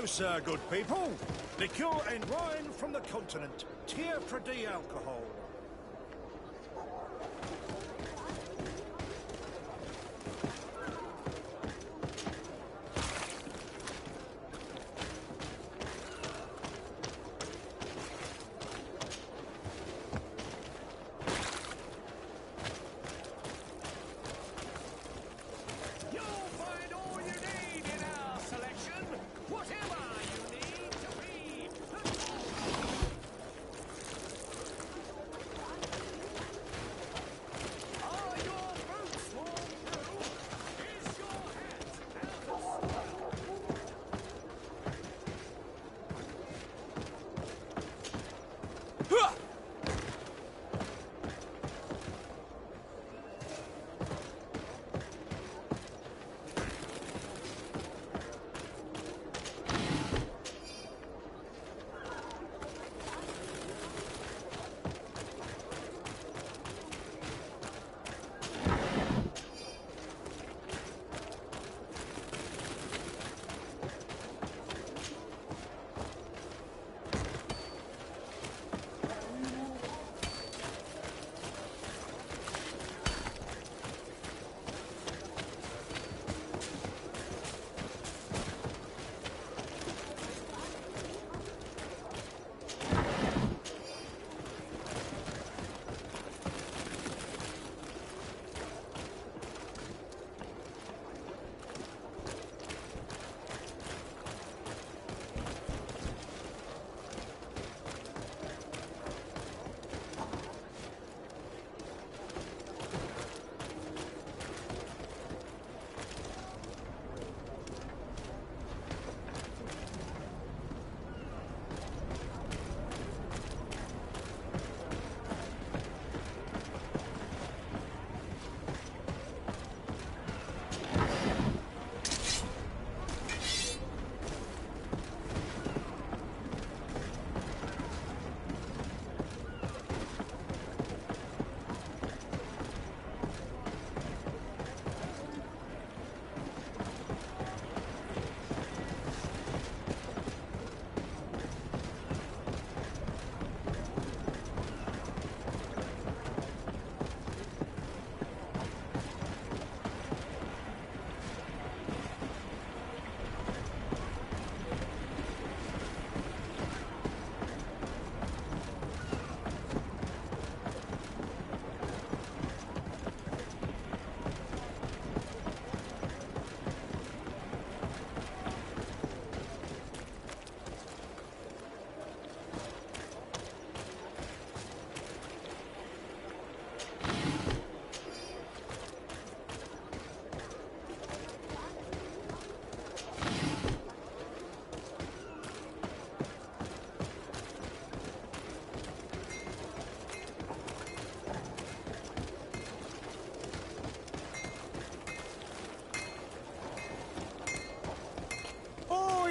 Hello, sir, good people. Liqueur and wine from the continent. Tier Pradi alcohol.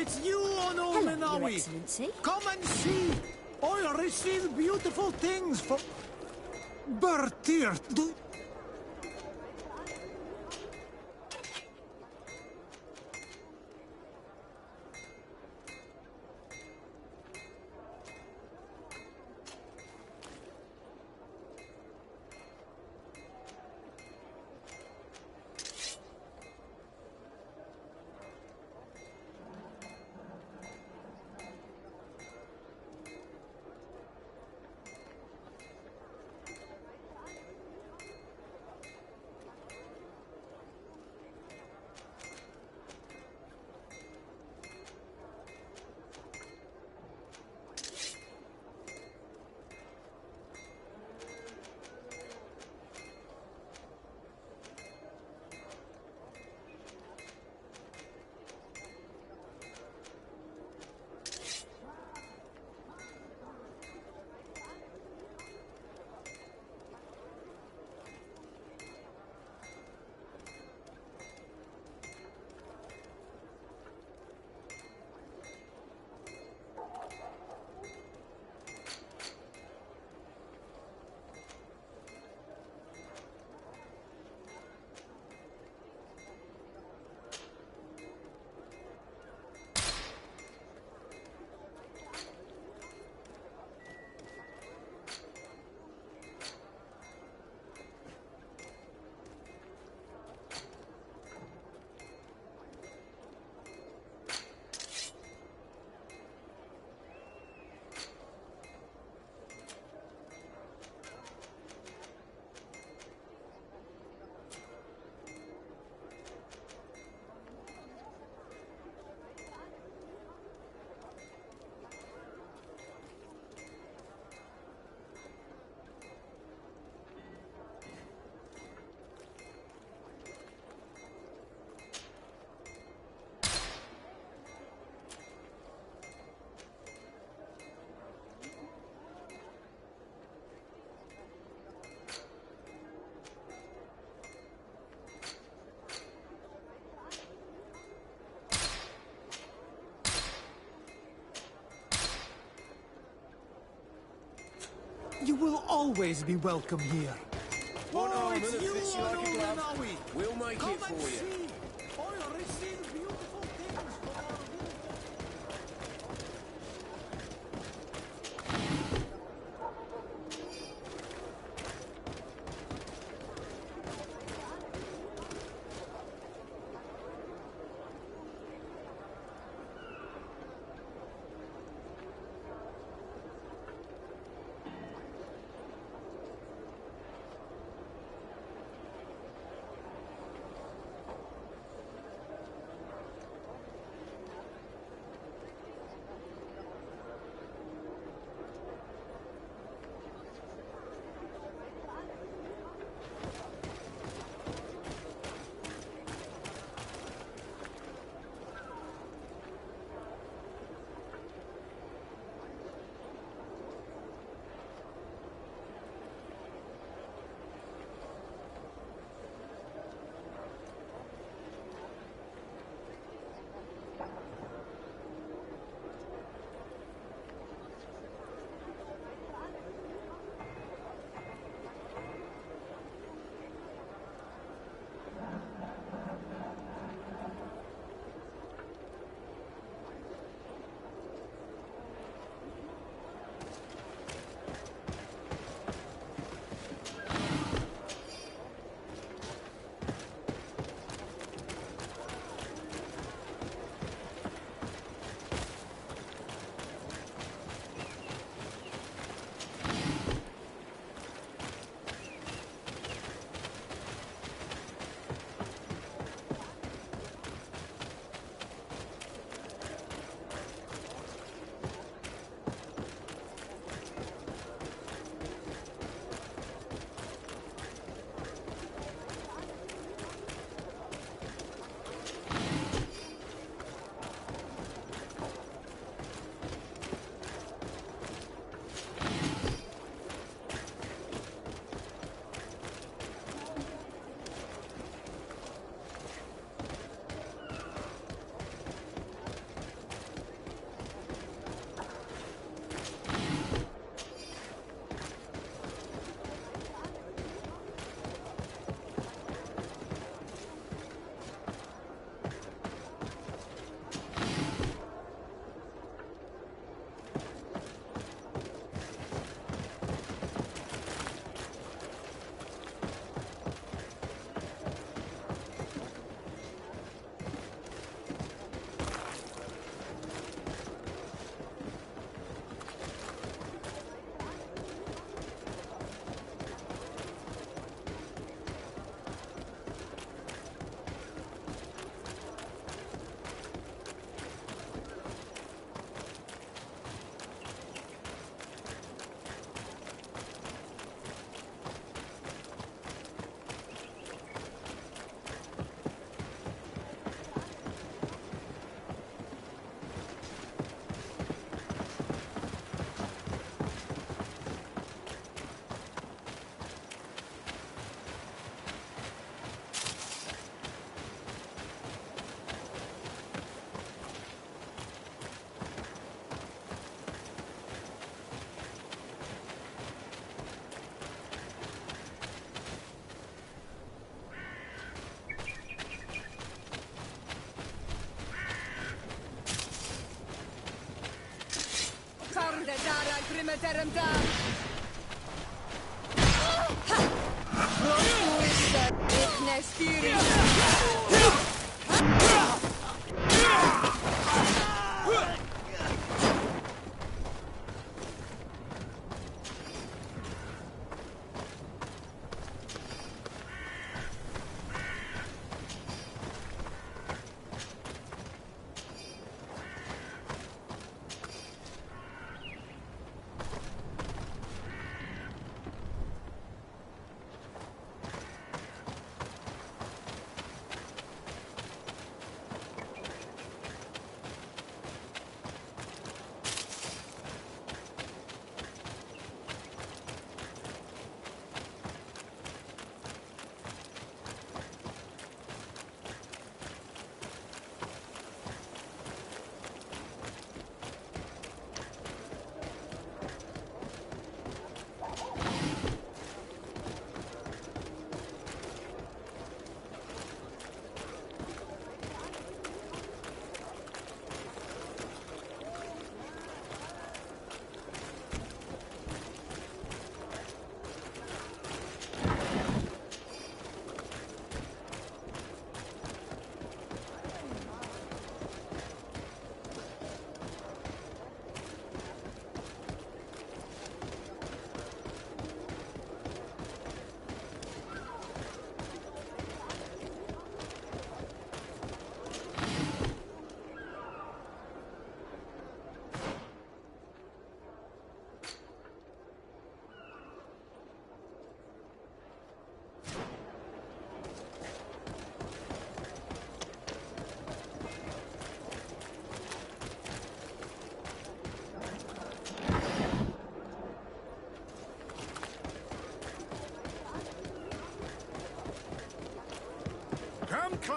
It's you, Ono Hello, Your Minawi. Excellency. Come and see. I receive beautiful things for Bertir. You will always be welcome here. One Oh, arm it's that you, fits you like a Arnold glove. and Owie. We'll make Come it for and you. see. I'll receive beautiful things from our village.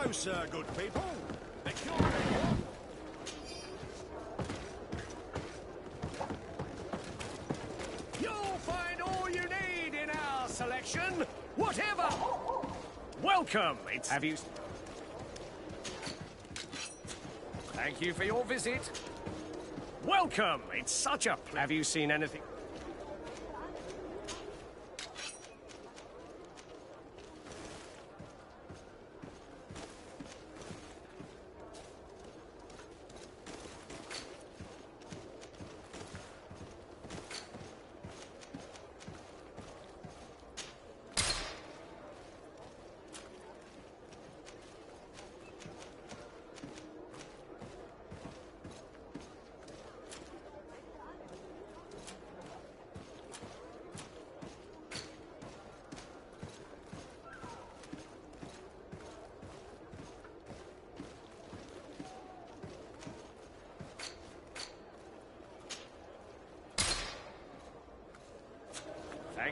closer, good people. The cure and run. You'll find all you need in our selection, whatever. Welcome. Have you... Thank you for your visit. Welcome. It's such a... Have you seen anything?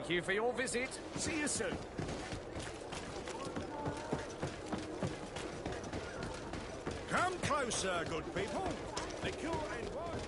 Thank you for your visit. See you soon. Come closer, good people. The cure and run.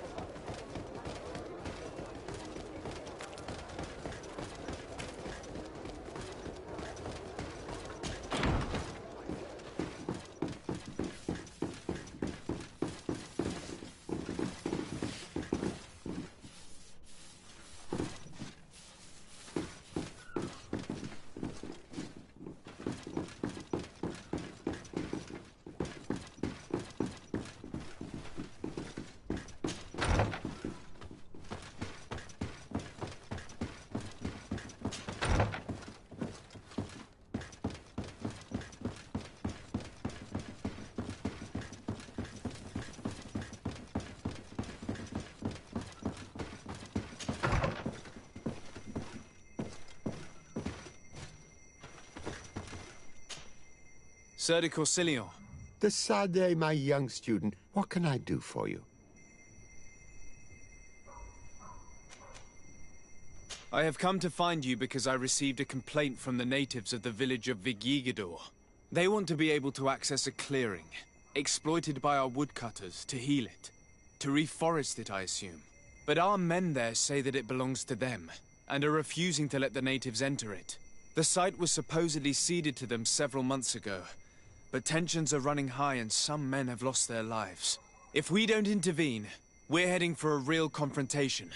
c.7. The Sade, my young student. What can I do for you? I have come to find you because I received a complaint from the natives of the village of Vigigador. They want to be able to access a clearing, exploited by our woodcutters, to heal it. To reforest it, I assume. But our men there say that it belongs to them, and are refusing to let the natives enter it. The site was supposedly ceded to them several months ago, but tensions are running high and some men have lost their lives. If we don't intervene, we're heading for a real confrontation.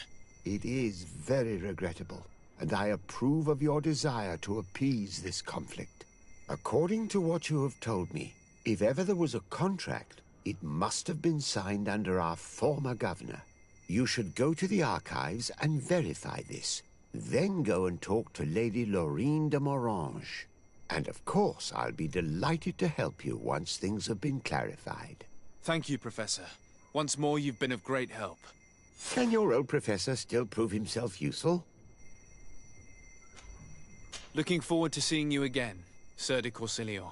It is very regrettable, and I approve of your desire to appease this conflict. According to what you have told me, if ever there was a contract, it must have been signed under our former governor. You should go to the archives and verify this. Then go and talk to Lady Laurine de Morange. And of course, I'll be delighted to help you once things have been clarified. Thank you, Professor. Once more, you've been of great help. Can your old professor still prove himself useful? Looking forward to seeing you again, c.7.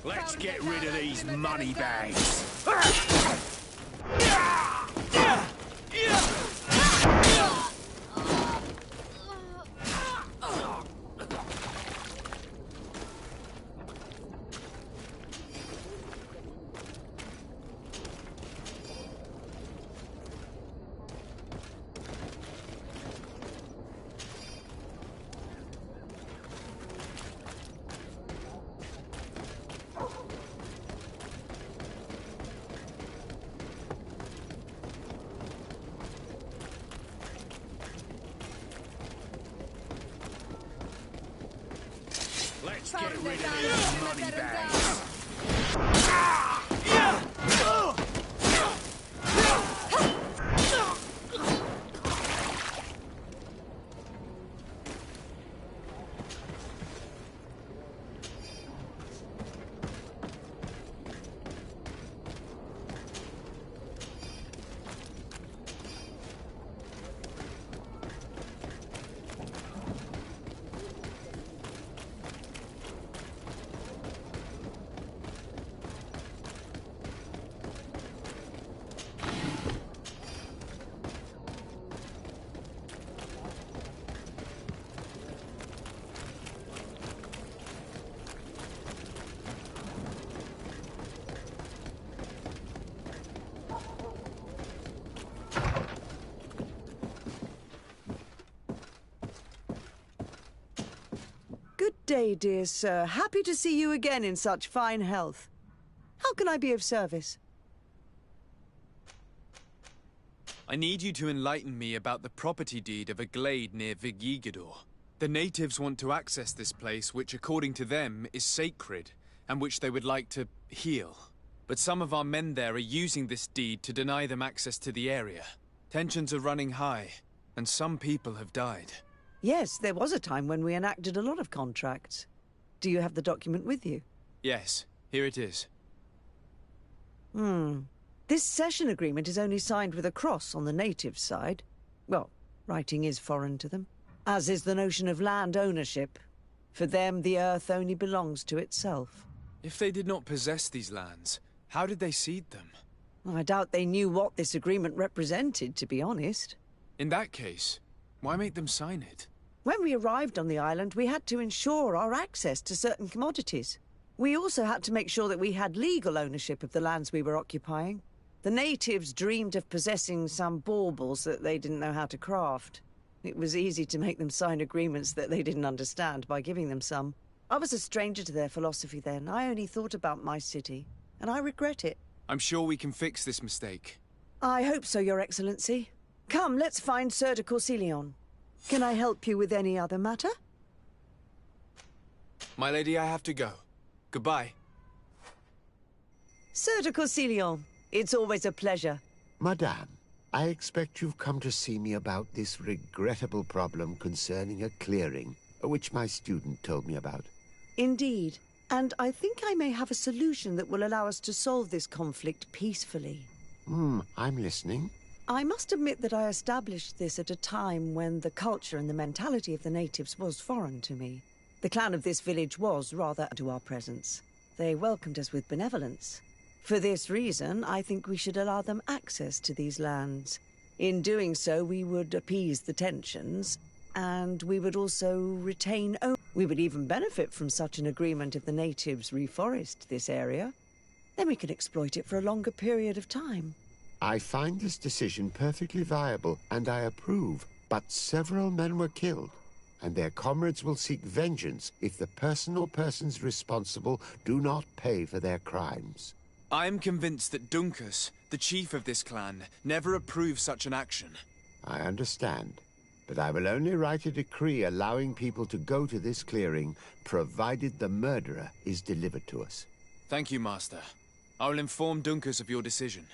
Let's get rid of these money bags. Let's get rid of these money bags. Good day, dear sir. Happy to see you again in such fine health. How can I be of service? I need you to enlighten me about the property deed of a glade near Vigigador. The natives want to access this place, which according to them is sacred, and which they would like to heal. But some of our men there are using this deed to deny them access to the area. Tensions are running high, and some people have died. Yes, there was a time when we enacted a lot of contracts. Do you have the document with you? Yes, here it is. This cession agreement is only signed with a cross on the native side. Well, writing is foreign to them, as is the notion of land ownership. For them, the earth only belongs to itself. If they did not possess these lands, how did they cede them? I doubt they knew what this agreement represented, to be honest. In that case, why make them sign it? When we arrived on the island, we had to ensure our access to certain commodities. We also had to make sure that we had legal ownership of the lands we were occupying. The natives dreamed of possessing some baubles that they didn't know how to craft. It was easy to make them sign agreements that they didn't understand by giving them some. I was a stranger to their philosophy then. I only thought about my city, and I regret it. I'm sure we can fix this mistake. I hope so, Your Excellency. Come, let's find Sir de Corsilion. Can I help you with any other matter? My lady, I have to go. Goodbye. Sir de Corsilion, it's always a pleasure. Madame, I expect you've come to see me about this regrettable problem concerning a clearing, which my student told me about. Indeed. And I think I may have a solution that will allow us to solve this conflict peacefully. I'm listening. I must admit that I established this at a time when the culture and the mentality of the natives was foreign to me. The clan of this village was rather to our presence. They welcomed us with benevolence. For this reason, I think we should allow them access to these lands. In doing so, we would appease the tensions, and we would also retain We would even benefit from such an agreement if the natives reforest this area. Then we could exploit it for a longer period of time. I find this decision perfectly viable, and I approve. But several men were killed, and their comrades will seek vengeance if the person or persons responsible do not pay for their crimes. I am convinced that Dunkus, the chief of this clan, never approved such an action. I understand, but I will only write a decree allowing people to go to this clearing, provided the murderer is delivered to us. Thank you, Master. I will inform Dunkus of your decision.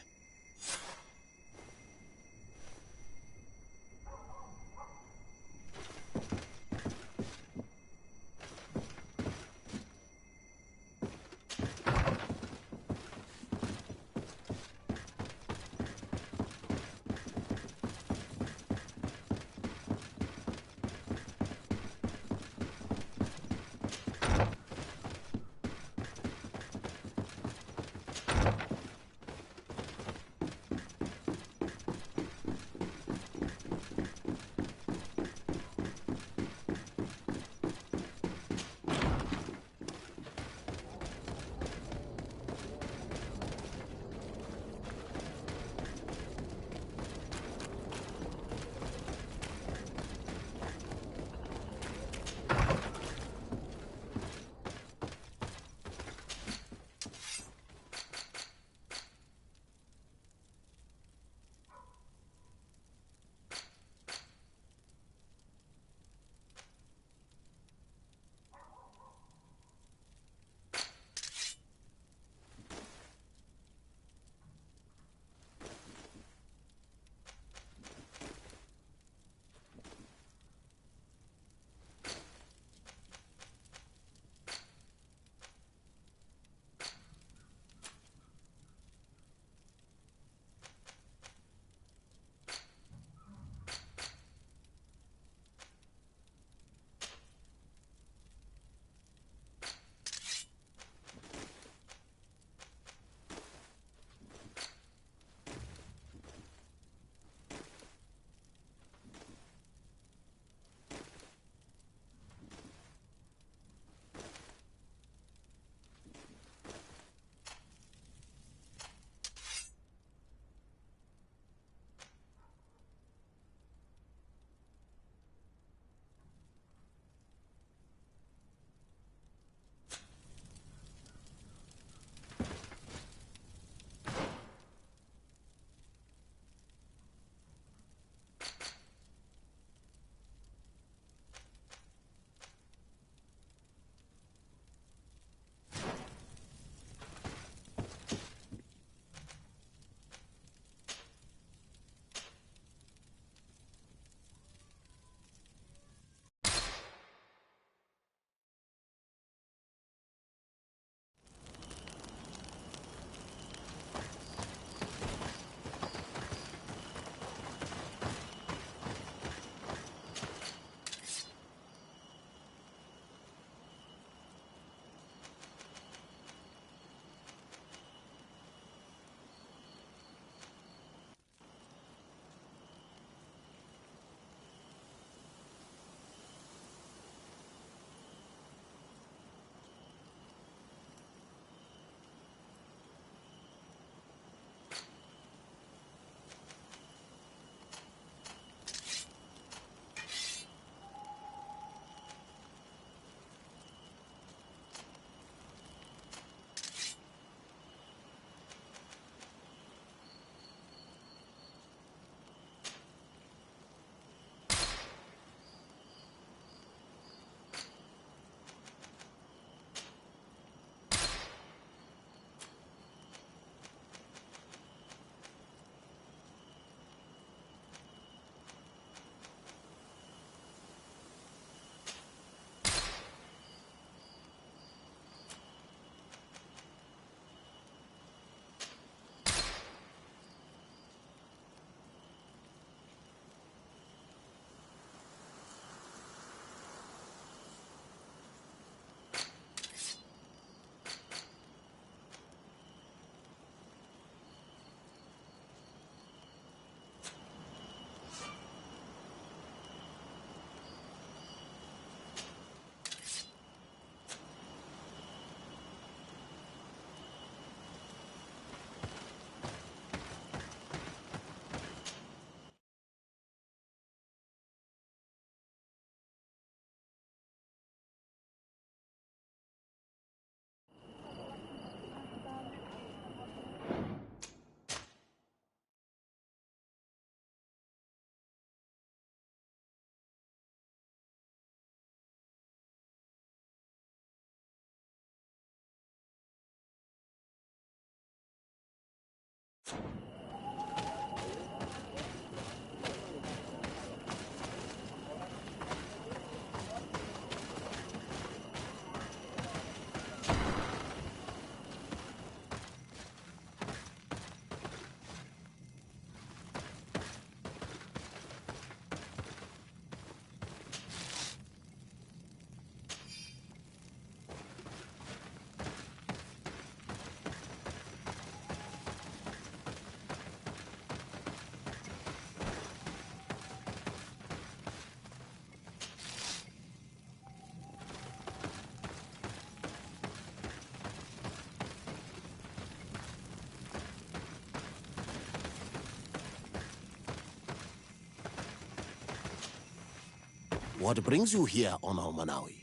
What brings you here on Almanawi?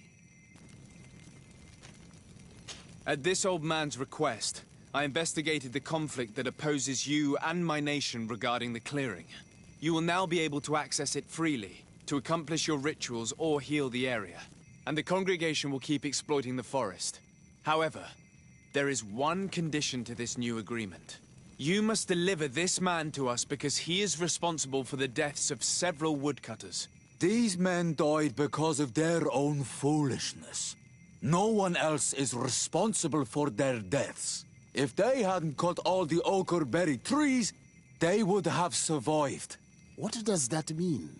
At this old man's request, I investigated the conflict that opposes you and my nation regarding the clearing. You will now be able to access it freely, to accomplish your rituals or heal the area. And the congregation will keep exploiting the forest. However, there is one condition to this new agreement. You must deliver this man to us because he is responsible for the deaths of several woodcutters. These men died because of their own foolishness. No one else is responsible for their deaths. If they hadn't cut all the oakerberry trees, they would have survived. What does that mean?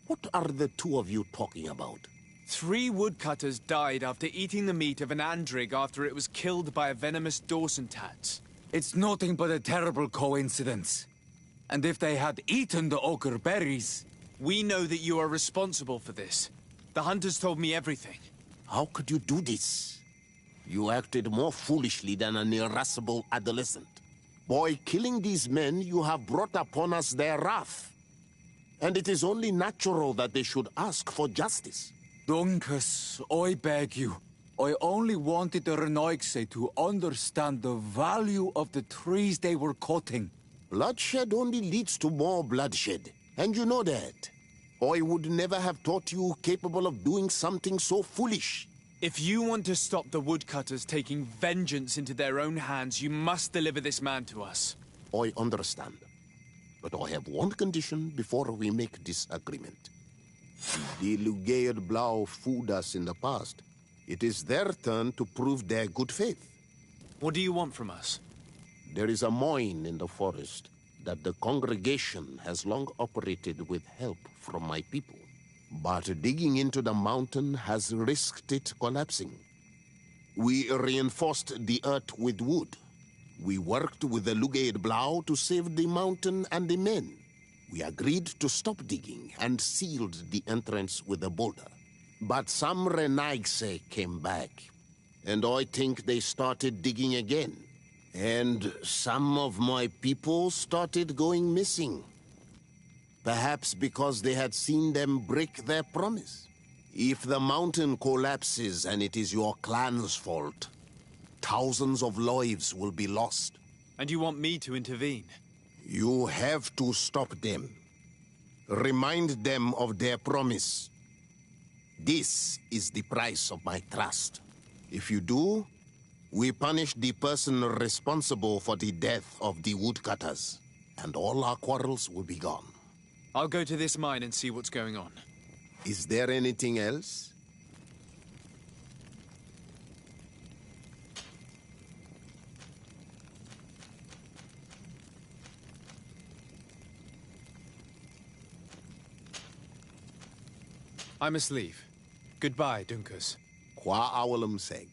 What are the two of you talking about? 3 woodcutters died after eating the meat of an andrig after it was killed by a venomous Dawson tats. It's nothing but a terrible coincidence. And if they had eaten the oakerberries... We know that you are responsible for this. The hunters told me everything. How could you do this? You acted more foolishly than an irascible adolescent. By killing these men, you have brought upon us their wrath. And it is only natural that they should ask for justice. Dunkus, I beg you. I only wanted the Renoixe to understand the value of the trees they were cutting. Bloodshed only leads to more bloodshed. And you know that. I would never have thought you capable of doing something so foolish. If you want to stop the woodcutters taking vengeance into their own hands, you must deliver this man to us. I understand. But I have one condition before we make this agreement. The Lugaid Blau fooled us in the past. It is their turn to prove their good faith. What do you want from us? There is a mine in the forest that the congregation has long operated with help from my people. But digging into the mountain has risked it collapsing. We reinforced the earth with wood. We worked with the Lugaid Blau to save the mountain and the men. We agreed to stop digging and sealed the entrance with a boulder. But some Renaixe came back, and I think they started digging again. And some of my people started going missing. Perhaps because they had seen them break their promise. If the mountain collapses and it is your clan's fault, thousands of lives will be lost. And you want me to intervene? You have to stop them. Remind them of their promise. This is the price of my trust. If you do, we punish the person responsible for the death of the woodcutters, and all our quarrels will be gone. I'll go to this mine and see what's going on. Is there anything else? I must leave. Goodbye, Dunkus. Qua awalum seg.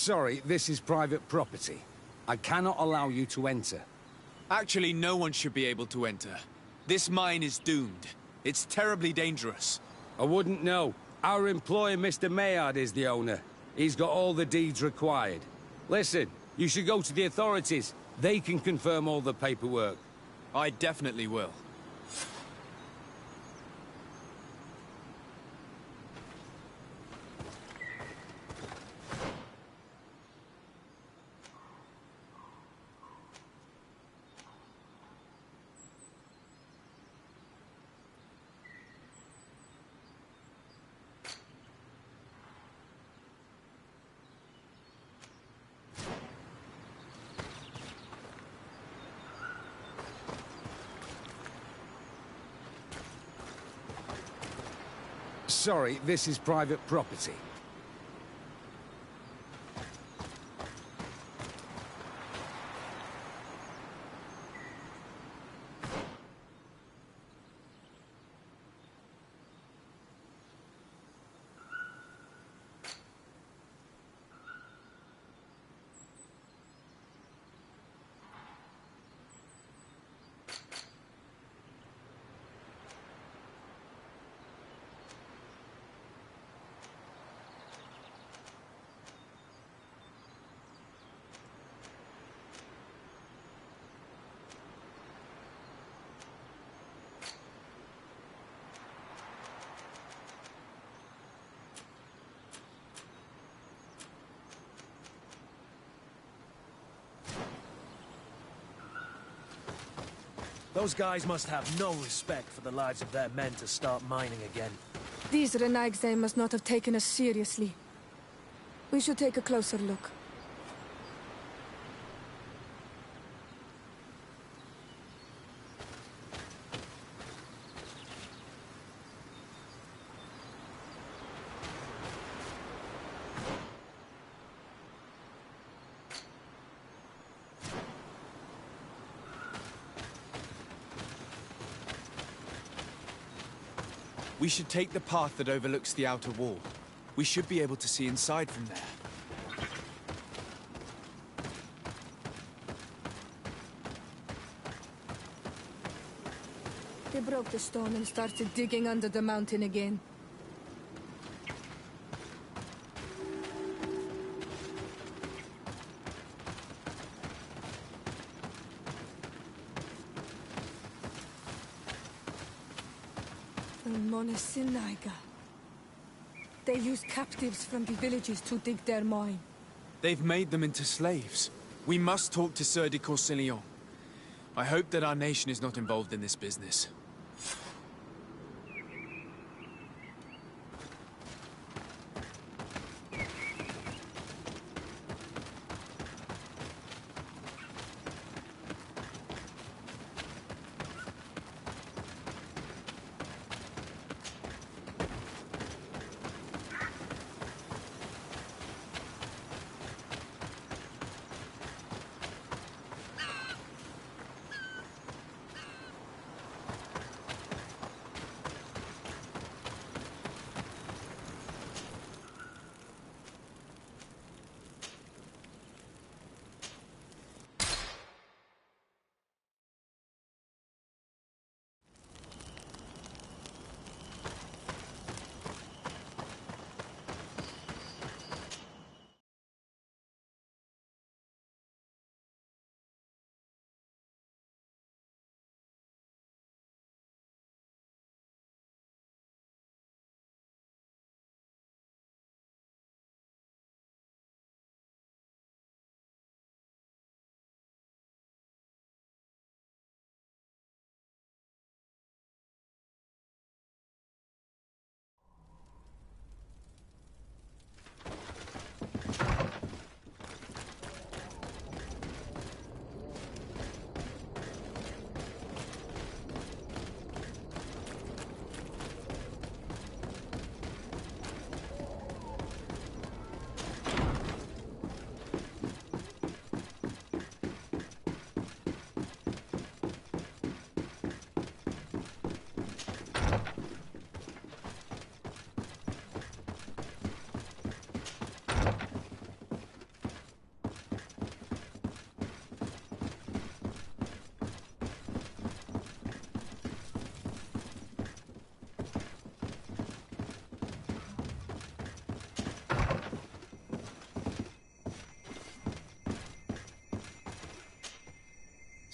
Sorry, this is private property. I cannot allow you to enter. Actually, no one should be able to enter. This mine is doomed. It's terribly dangerous. I wouldn't know. Our employer, Mr. Maillard, is the owner. He's got all the deeds required. Listen, you should go to the authorities. They can confirm all the paperwork. I definitely will. Sorry, this is private property. Those guys must have no respect for the lives of their men to start mining again. These Renagse must not have taken us seriously. We should take a closer look. We should take the path that overlooks the outer wall. We should be able to see inside from there. They broke the stone and started digging under the mountain again. Monasinaiga. They use captives from the villages to dig their mine. They've made them into slaves. We must talk to Sieur de Courcillon. I hope that our nation is not involved in this business.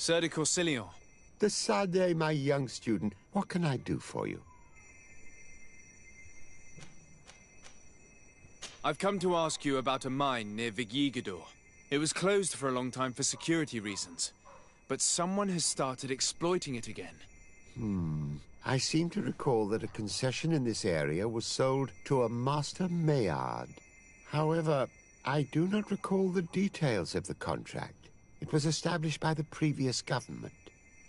Sieur de Courcillon. The Sade, my young student. What can I do for you? I've come to ask you about a mine near Vigigador. It was closed for a long time for security reasons, but someone has started exploiting it again. I seem to recall that a concession in this area was sold to a Master Maillard. However, I do not recall the details of the contract. It was established by the previous government.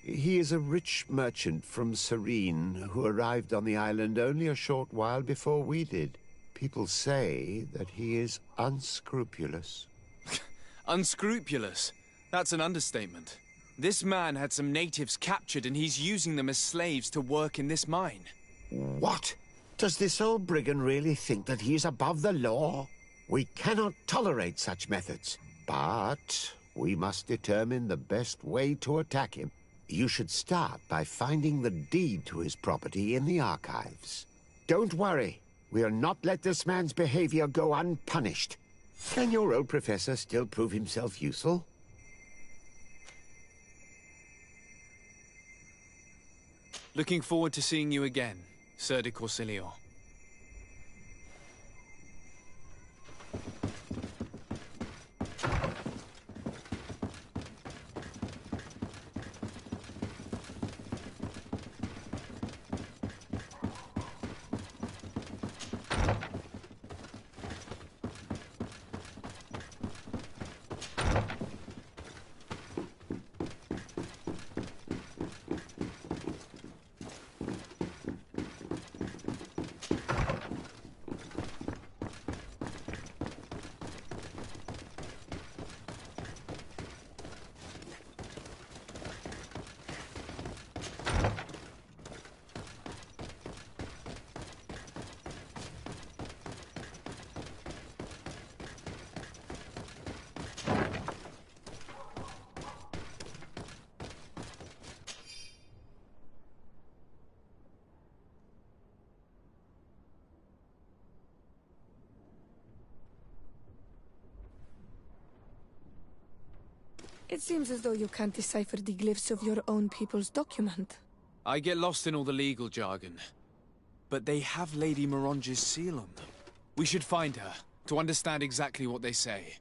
He is a rich merchant from Serene who arrived on the island only a short while before we did. People say that he is unscrupulous. Unscrupulous? That's an understatement. This man had some natives captured and he's using them as slaves to work in this mine. What? Does this old brigand really think that he is above the law? We cannot tolerate such methods, but we must determine the best way to attack him. You should start by finding the deed to his property in the archives. Don't worry. We'll not let this man's behavior go unpunished. Can your old professor still prove himself useful? Looking forward to seeing you again, Sieur de Courcillon. It seems as though you can't decipher the glyphs of your own people's document. I get lost in all the legal jargon. But they have Lady Moronge's seal on them. We should find her, to understand exactly what they say.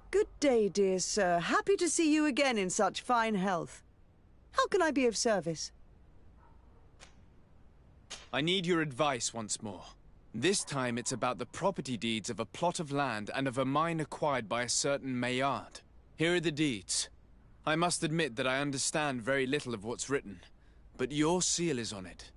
Good day, dear sir. Happy to see you again in such fine health. How can I be of service? I need your advice once more. This time it's about the property deeds of a plot of land and of a mine acquired by a certain Maillard. Here are the deeds. I must admit that I understand very little of what's written, but your seal is on it.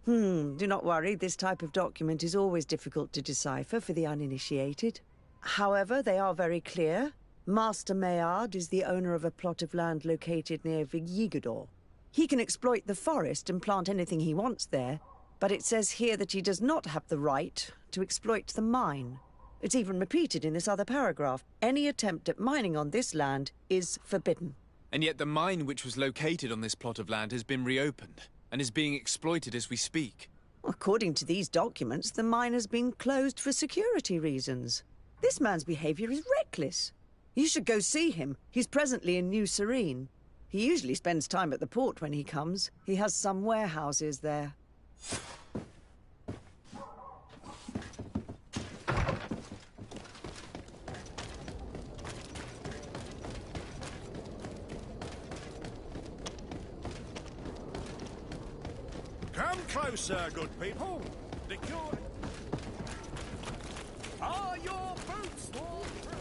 Do not worry. This type of document is always difficult to decipher for the uninitiated. However, they are very clear. Master Maillard is the owner of a plot of land located near Vigigidor. He can exploit the forest and plant anything he wants there, but it says here that he does not have the right to exploit the mine. It's even repeated in this other paragraph. Any attempt at mining on this land is forbidden. And yet the mine which was located on this plot of land has been reopened, and is being exploited as we speak. According to these documents, the mine has been closed for security reasons. This man's behavior is reckless. You should go see him. He's presently in New Serene. He usually spends time at the port when he comes. He has some warehouses there. Come closer, good people. The cure... Are your boots worn through?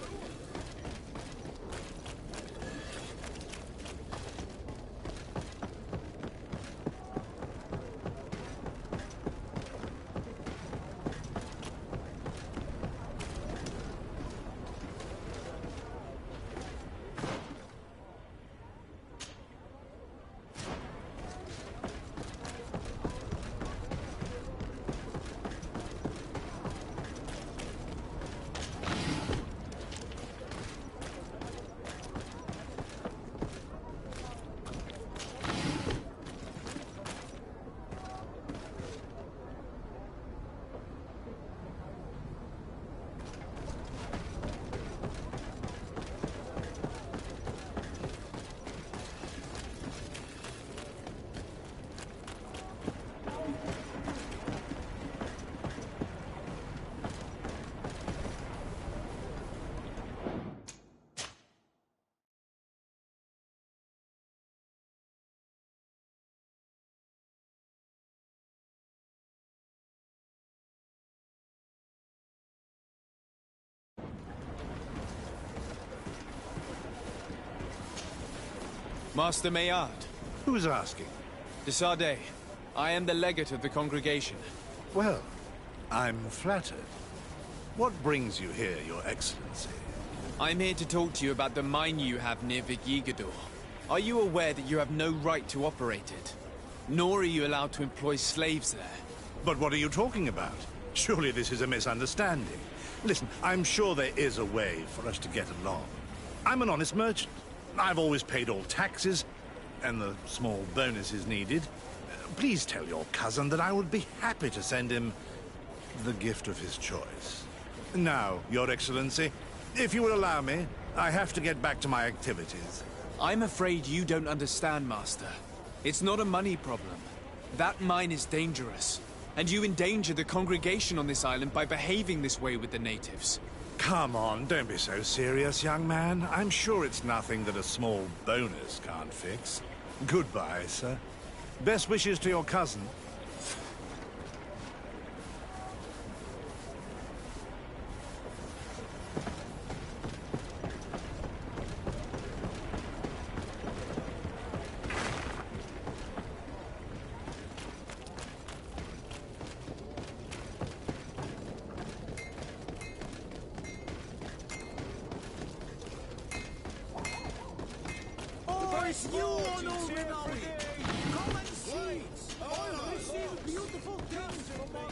Master Maillard. Who's asking? De Sardet. I am the legate of the congregation. Well, I'm flattered. What brings you here, Your Excellency? I'm here to talk to you about the mine you have near Vigigidor. Are you aware that you have no right to operate it? Nor are you allowed to employ slaves there. But what are you talking about? Surely this is a misunderstanding. Listen, I'm sure there is a way for us to get along. I'm an honest merchant. I've always paid all taxes, and the small bonuses needed. Please tell your cousin that I would be happy to send him the gift of his choice. Now, Your Excellency, if you will allow me, I have to get back to my activities. I'm afraid you don't understand, Master. It's not a money problem. That mine is dangerous, and you endanger the congregation on this island by behaving this way with the natives. Come on, don't be so serious, young man. I'm sure it's nothing that a small bonus can't fix. Goodbye, sir. Best wishes to your cousin. this new one overnight. Come and see. I'll receive beautiful things from our...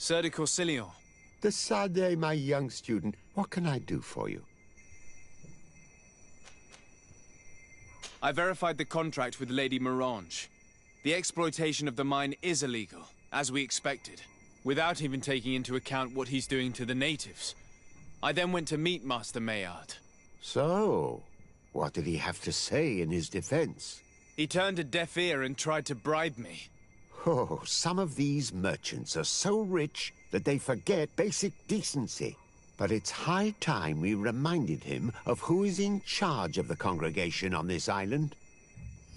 Sir de Corsilion. De Sade, my young student, what can I do for you? I verified the contract with Lady Morange. The exploitation of the mine is illegal, as we expected, without even taking into account what he's doing to the natives. I then went to meet Master Maillard. So, what did he have to say in his defense? He turned a deaf ear and tried to bribe me. Oh, some of these merchants are so rich that they forget basic decency. But it's high time we reminded him of who is in charge of the congregation on this island.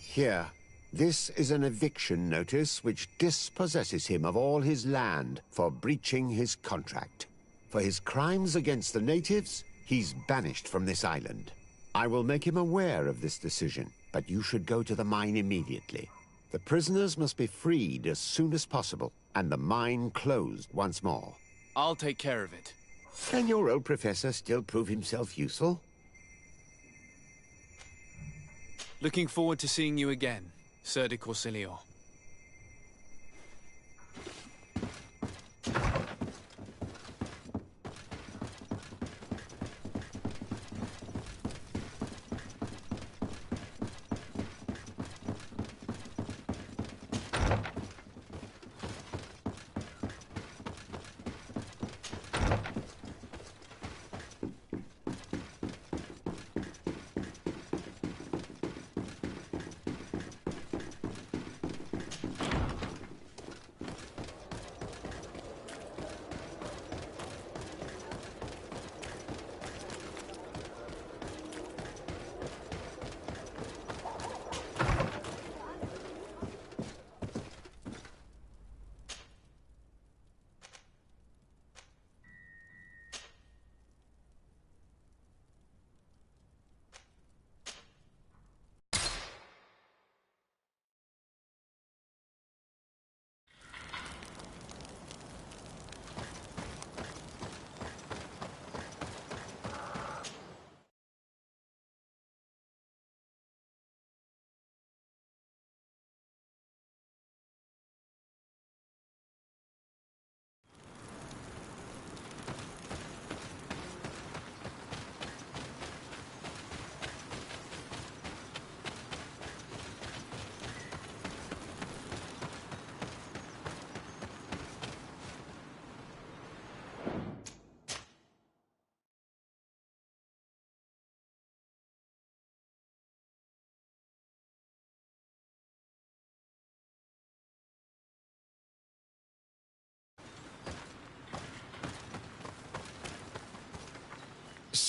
Here, this is an eviction notice which dispossesses him of all his land for breaching his contract. For his crimes against the natives, he's banished from this island. I will make him aware of this decision, but you should go to the mine immediately. The prisoners must be freed as soon as possible, and the mine closed once more. I'll take care of it. Can your old professor still prove himself useful? Looking forward to seeing you again, Sir de Corsilion.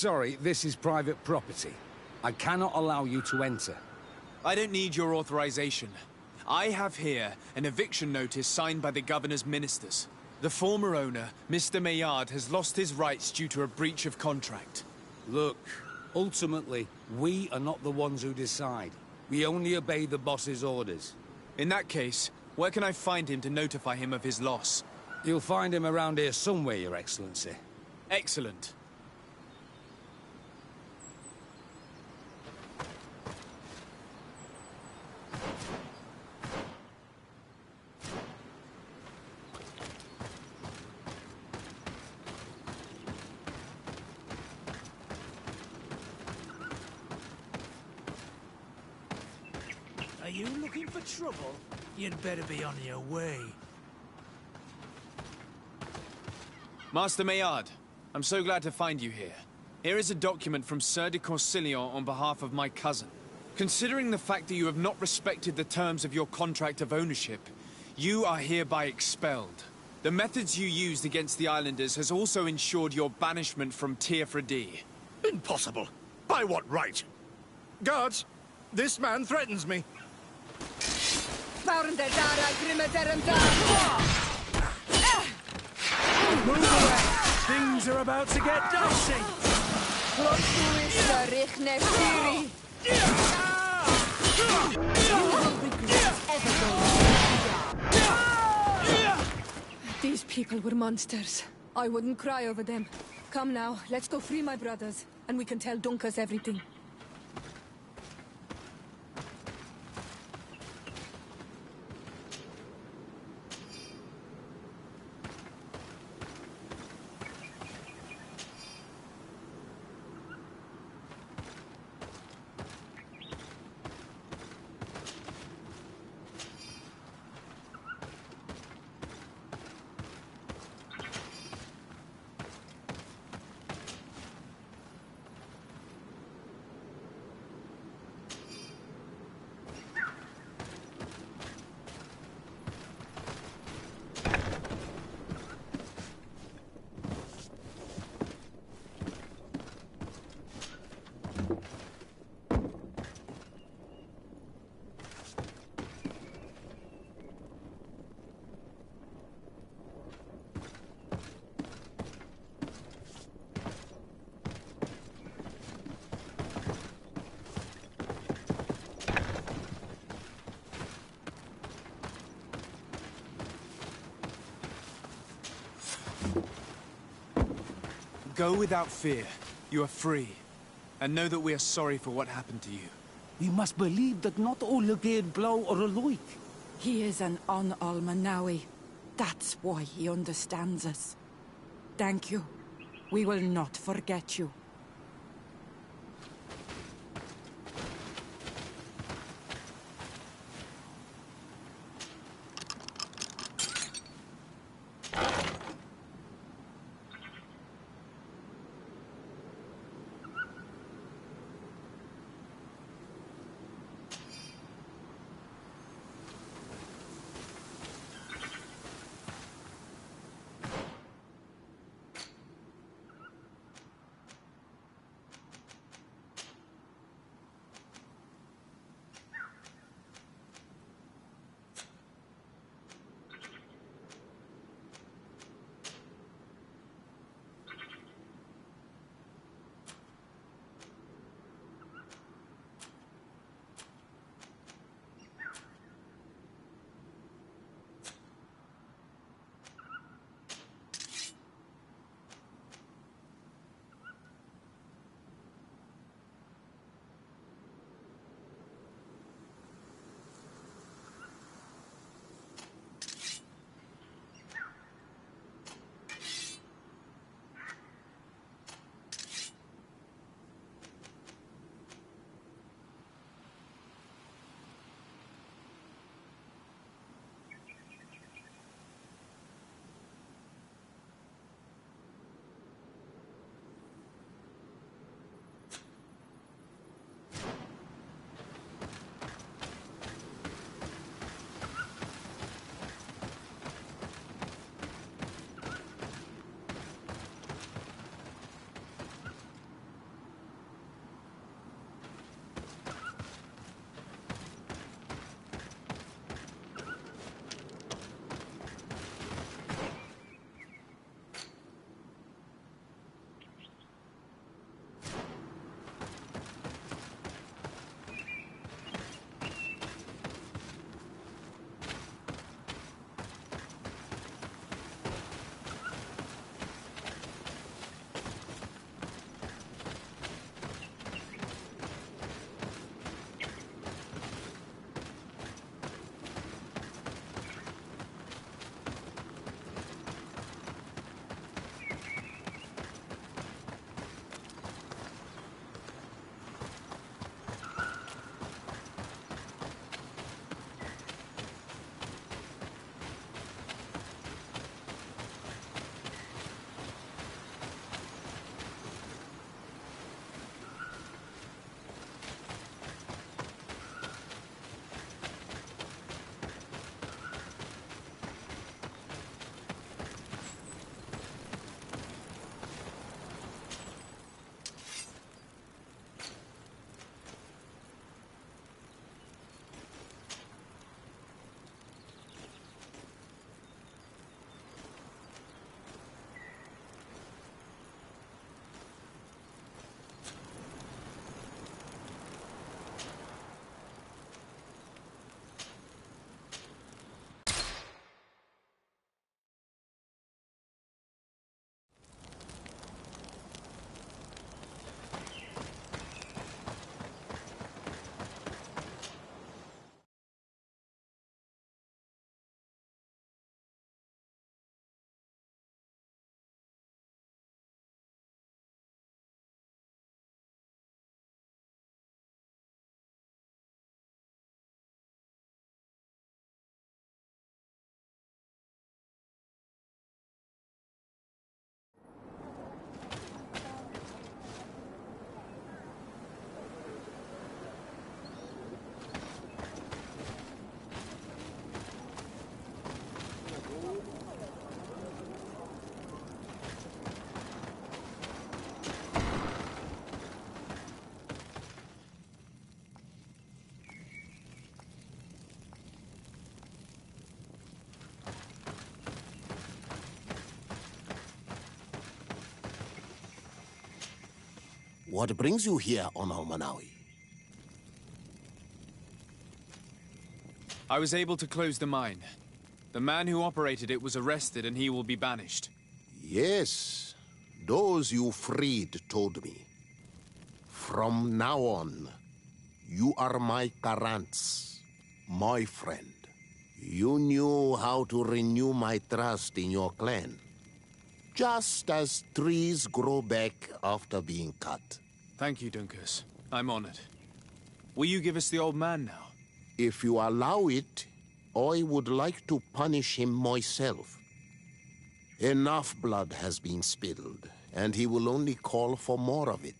Sorry, this is private property. I cannot allow you to enter. I don't need your authorization. I have here an eviction notice signed by the governor's ministers. The former owner, Mr. Maillard, has lost his rights due to a breach of contract. Look, ultimately, we are not the ones who decide. We only obey the boss's orders. In that case, where can I find him to notify him of his loss? You'll find him around here somewhere, Your Excellency. Excellent. Are you looking for trouble? You'd better be on your way. Master Maillard, I'm so glad to find you here. Here is a document from Sir de Corsilion on behalf of my cousin. Considering the fact that you have not respected the terms of your contract of ownership, you are hereby expelled. The methods you used against the islanders has also ensured your banishment from Teofredi. Impossible. By what right? Guards, this man threatens me. Move away! Things are about to get dicey! These people were monsters. I wouldn't cry over them. Come now, let's go free my brothers, and we can tell Dunkas everything. Go without fear. You are free. And know that we are sorry for what happened to you. We must believe that not all Legate Blow are alike. He is an Almanawi. That's why he understands us. Thank you. We will not forget you. What brings you here on Almanawi? I was able to close the mine. The man who operated it was arrested and he will be banished. Yes, those you freed told me. From now on, you are my Karants, my friend. You knew how to renew my trust in your clan. Just as trees grow back after being cut. Thank you, Dunkus. I'm honored. Will you give us the old man now? If you allow it, I would like to punish him myself. Enough blood has been spilled, and he will only call for more of it.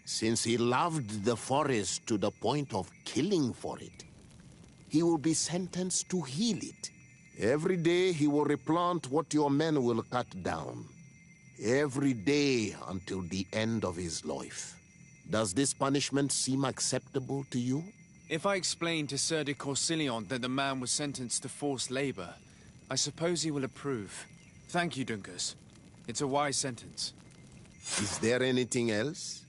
Since he loved the forest to the point of killing for it, he will be sentenced to heal it. Every day he will replant what your men will cut down. Every day until the end of his life. Does this punishment seem acceptable to you? If I explain to Sir de Corsilion that the man was sentenced to forced labor, I suppose he will approve. Thank you, Dunkus. It's a wise sentence. Is there anything else?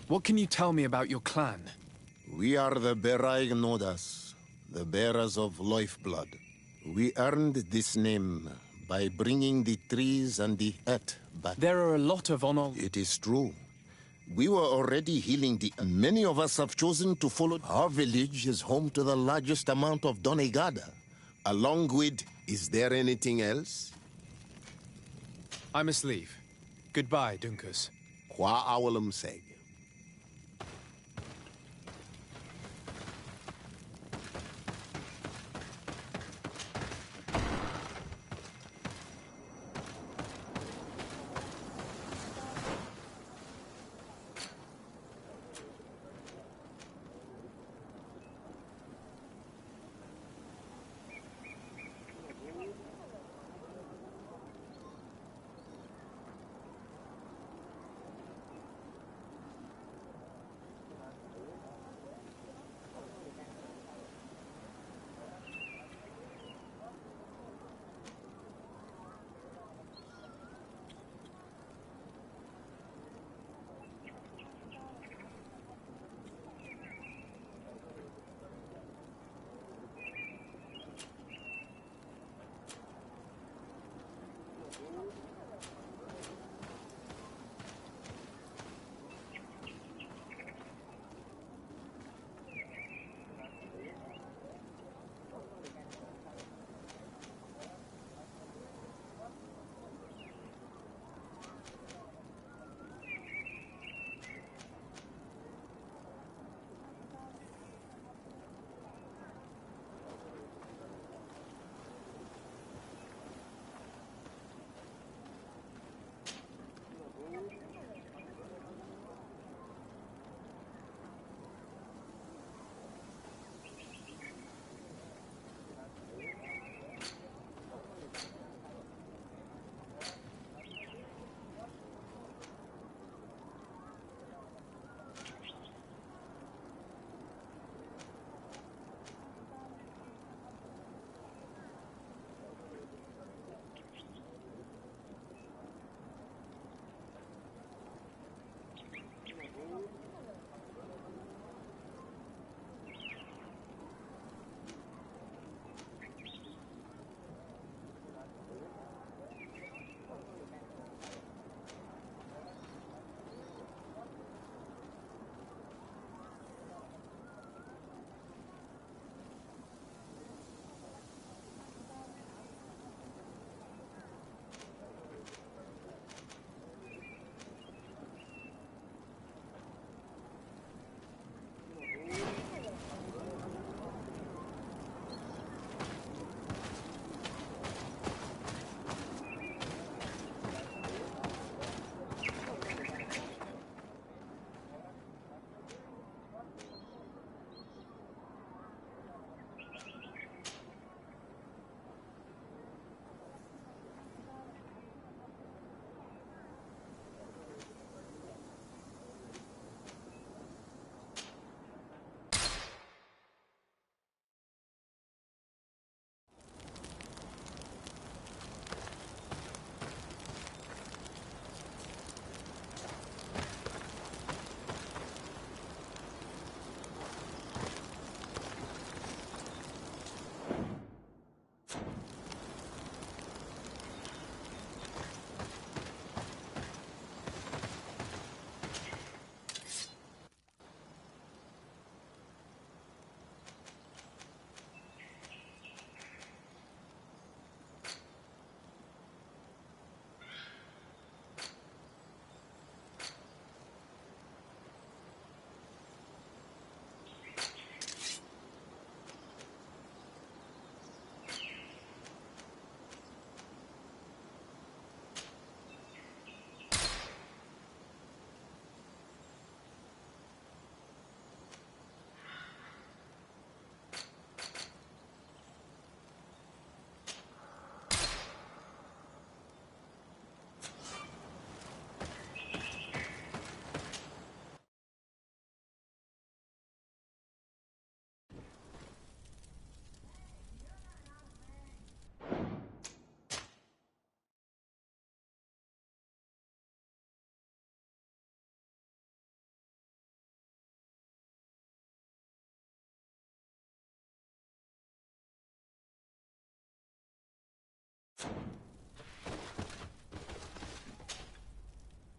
What can you tell me about your clan? We are the Beraig Nodas, the bearers of lifeblood. We earned this name by bringing the trees and the earth back. There are a lot of honor. It is true. We were already healing and many of us have chosen to follow. Our village is home to the largest amount of Donegada. Along with, is there anything else? I must leave. Goodbye, Dunkus. Qua awalum seg.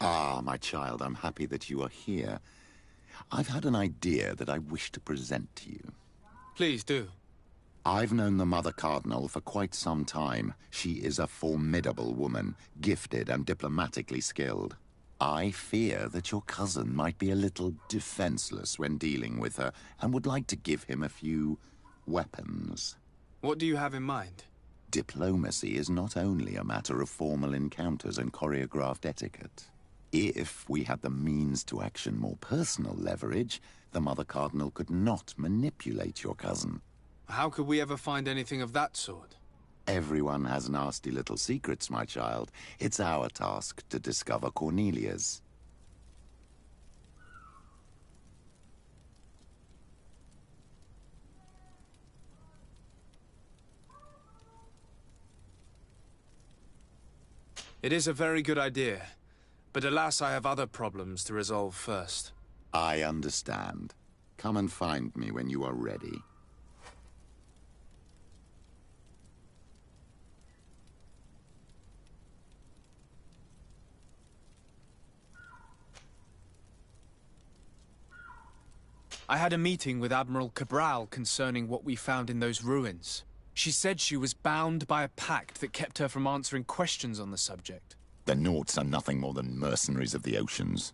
Ah, my child, I'm happy that you are here. I've had an idea that I wish to present to you. Please do. I've known the Mother Cardinal for quite some time. She is a formidable woman, gifted and diplomatically skilled. I fear that your cousin might be a little defenseless when dealing with her, and would like to give him a few weapons. What do you have in mind? Diplomacy is not only a matter of formal encounters and choreographed etiquette. If we had the means to action more personal leverage, the Mother Cardinal could not manipulate your cousin. How could we ever find anything of that sort? Everyone has nasty little secrets, my child. It's our task to discover Cornelia's. It is a very good idea, but alas, I have other problems to resolve first. I understand. Come and find me when you are ready. I had a meeting with Admiral Cabral concerning what we found in those ruins. She said she was bound by a pact that kept her from answering questions on the subject. The Nauts are nothing more than mercenaries of the oceans.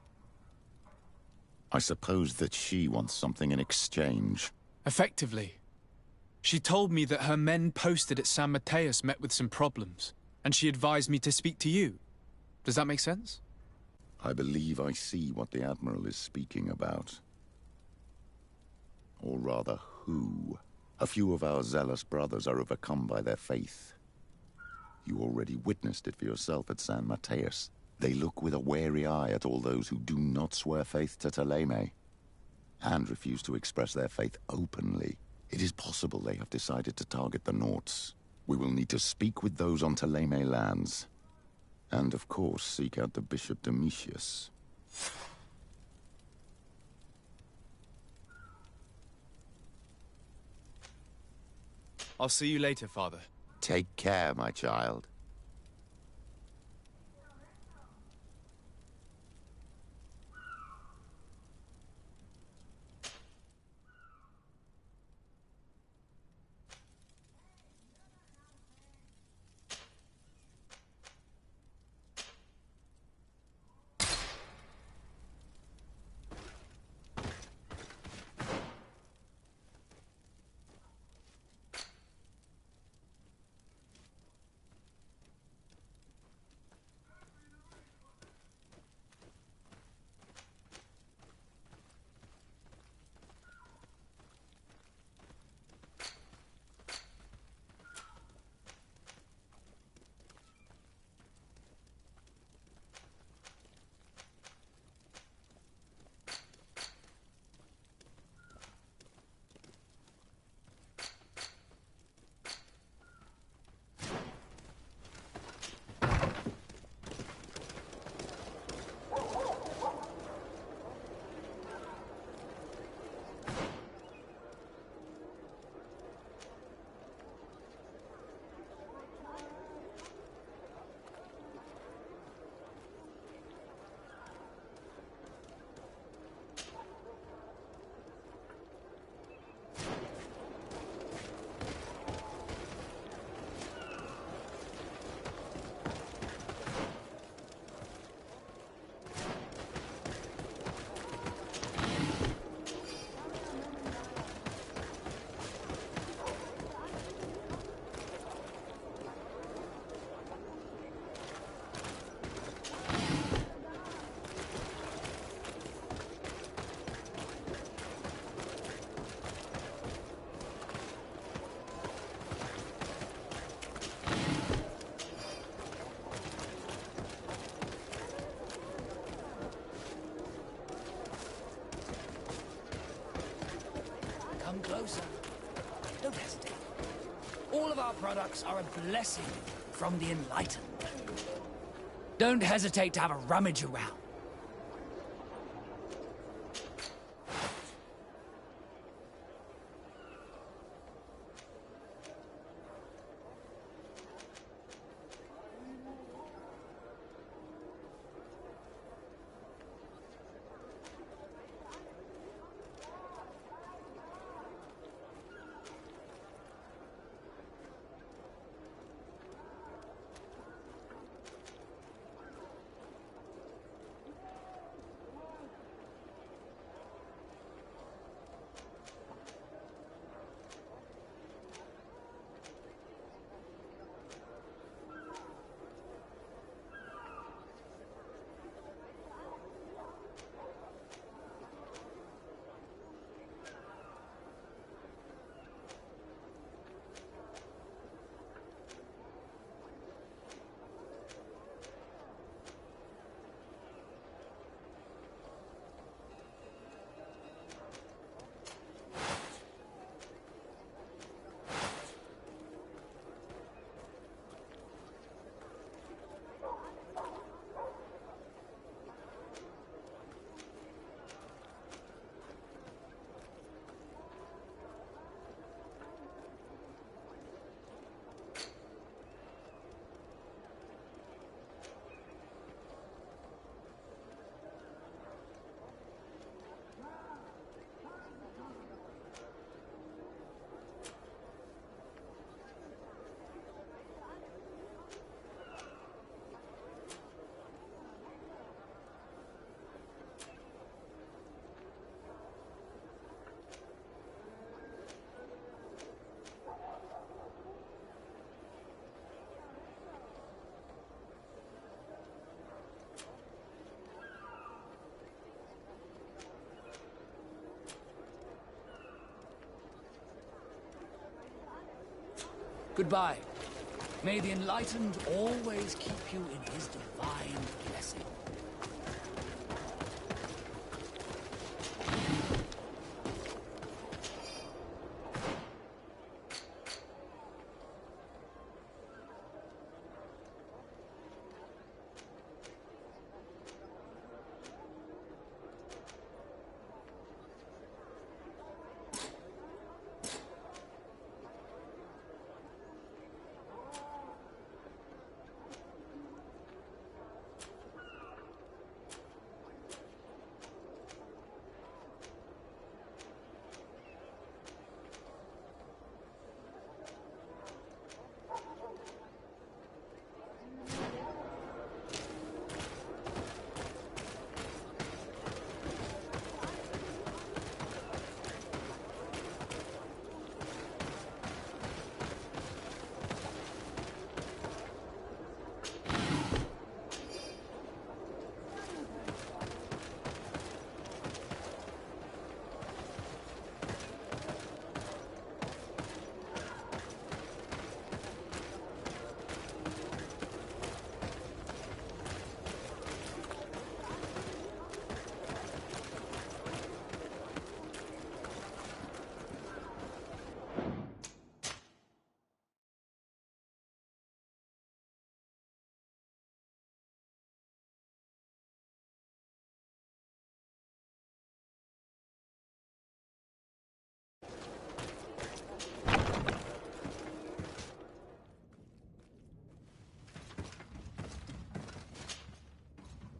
I suppose that she wants something in exchange. Effectively. She told me that her men posted at San Mateus met with some problems, and she advised me to speak to you. Does that make sense? I believe I see what the Admiral is speaking about. Or rather, who. A few of our zealous brothers are overcome by their faith. You already witnessed it for yourself at San Mateus. They look with a wary eye at all those who do not swear faith to Thélème, and refuse to express their faith openly. It is possible they have decided to target the Nauts. We will need to speak with those on Thélème lands, and of course seek out the Bishop Domitius. I'll see you later, Father. Take care, my child. Come closer. Don't hesitate. All of our products are a blessing from the enlightened. Don't hesitate to have a rummage around. Goodbye. May the Enlightened always keep you in his divine blessing.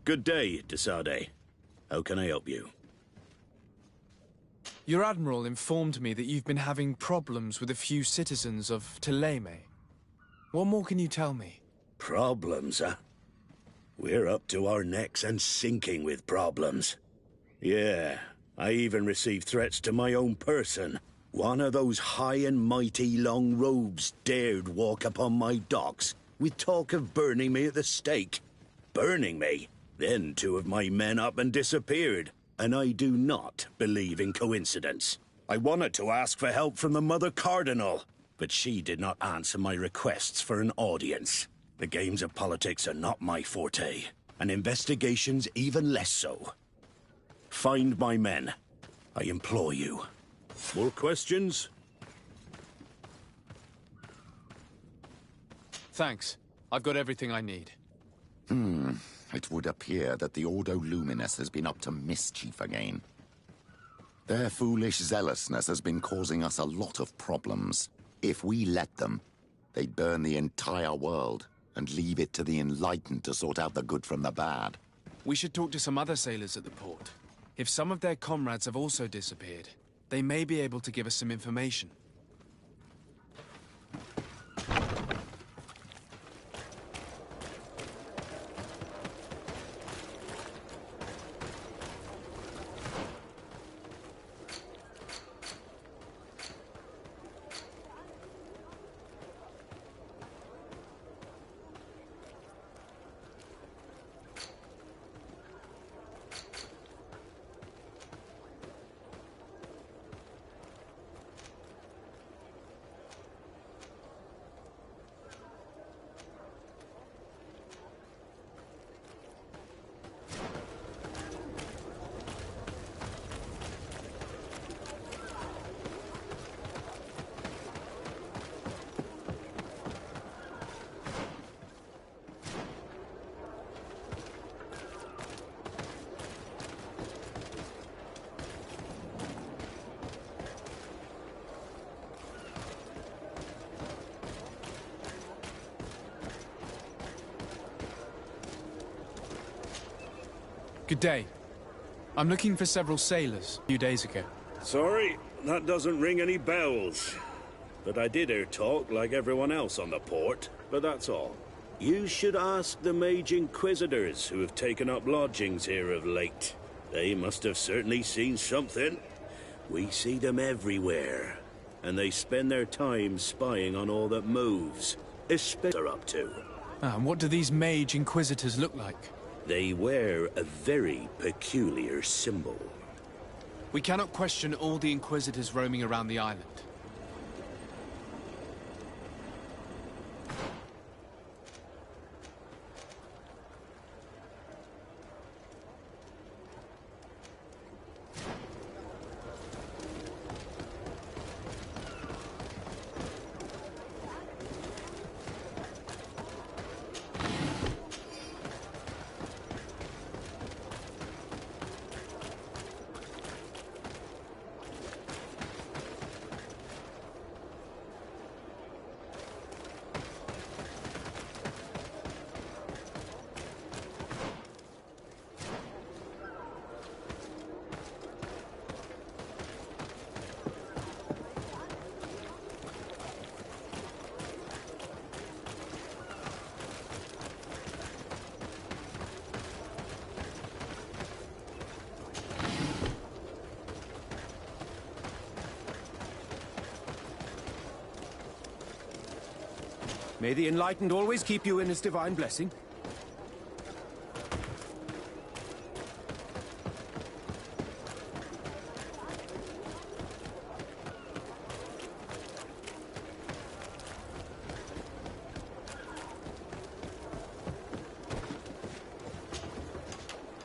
Good day, Desade. How can I help you? Your Admiral informed me that you've been having problems with a few citizens of Teleme. What more can you tell me? Problems, huh? We're up to our necks and sinking with problems. Yeah, I even received threats to my own person. One of those high and mighty long robes dared walk upon my docks with talk of burning me at the stake. Burning me? Then two of my men up and disappeared, and I do not believe in coincidence. I wanted to ask for help from the Mother Cardinal, but she did not answer my requests for an audience. The games of politics are not my forte, and investigations even less so. Find my men, I implore you. More questions? Thanks. I've got everything I need. It would appear that the Ordo Luminis has been up to mischief again. Their foolish zealousness has been causing us a lot of problems. If we let them, they'd burn the entire world and leave it to the Enlightened to sort out the good from the bad. We should talk to some other sailors at the port. If some of their comrades have also disappeared, they may be able to give us some information. Good day. I'm looking for several sailors a few days ago. Sorry, that doesn't ring any bells. But I did hear talk like everyone else on the port, but that's all. You should ask the Mage Inquisitors who have taken up lodgings here of late. They must have certainly seen something. We see them everywhere, and they spend their time spying on all that moves, especially they're up to. And what do these Mage Inquisitors look like? They wear a very peculiar symbol. We cannot question all the Inquisitors roaming around the island. May the Enlightened always keep you in his divine blessing.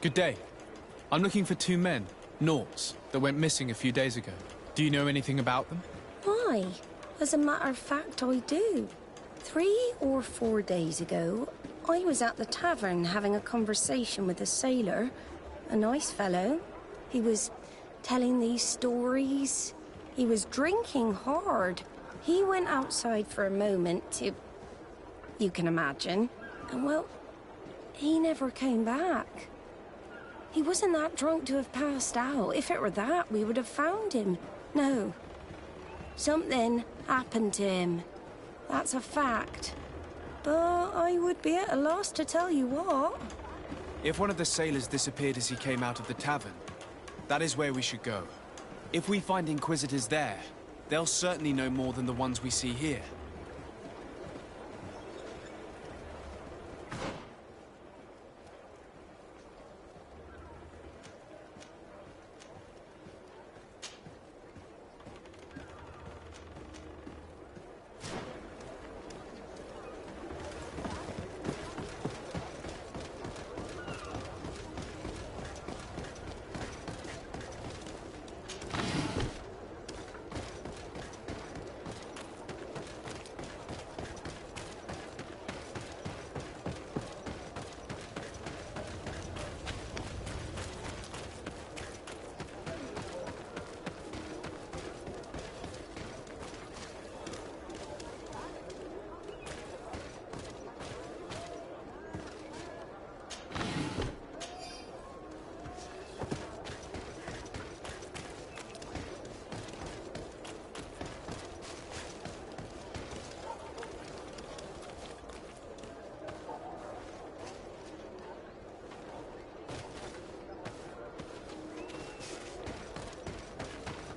Good day. I'm looking for 2 men, Nauts, that went missing a few days ago. Do you know anything about them? Why? As a matter of fact, I do. 3 or 4 days ago, I was at the tavern having a conversation with a sailor. A nice fellow. He was telling these stories. He was drinking hard. He went outside for a moment to... you can imagine. And well, he never came back. He wasn't that drunk to have passed out. If it were that, we would have found him. No. Something happened to him. That's a fact. But I would be at a loss to tell you what. If one of the sailors disappeared as he came out of the tavern, that is where we should go. If we find Inquisitors there, they'll certainly know more than the ones we see here.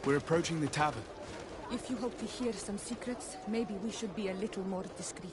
We're approaching the tavern. If you hope to hear some secrets, maybe we should be a little more discreet.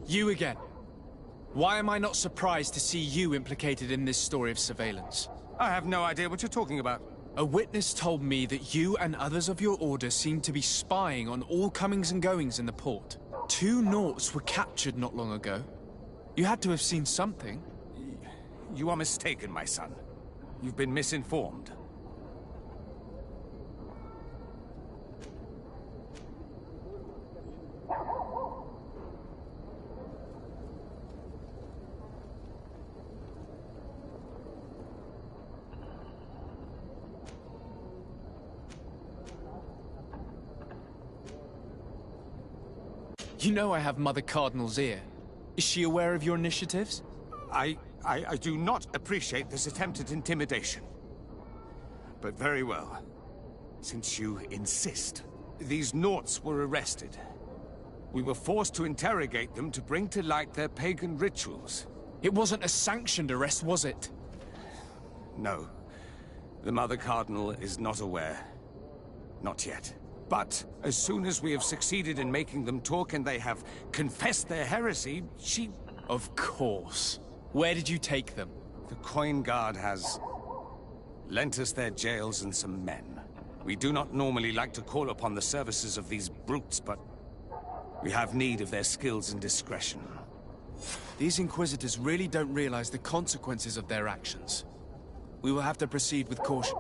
You again. Why am I not surprised to see you implicated in this story of surveillance? I have no idea what you're talking about. A witness told me that you and others of your order seem to be spying on all comings and goings in the port. 2 Nauts were captured not long ago. You had to have seen something. You are mistaken, my son. You've been misinformed. You know I have Mother Cardinal's ear. Is she aware of your initiatives? I do not appreciate this attempt at intimidation. But very well. Since you insist, these Nauts were arrested. We were forced to interrogate them to bring to light their pagan rituals. It wasn't a sanctioned arrest, was it? No. The Mother Cardinal is not aware. Not yet. But as soon as we have succeeded in making them talk and they have confessed their heresy, she... Of course. Where did you take them? The Coin Guard has lent us their jails and some men. We do not normally like to call upon the services of these brutes, but we have need of their skills and discretion. These Inquisitors really don't realize the consequences of their actions. We will have to proceed with caution.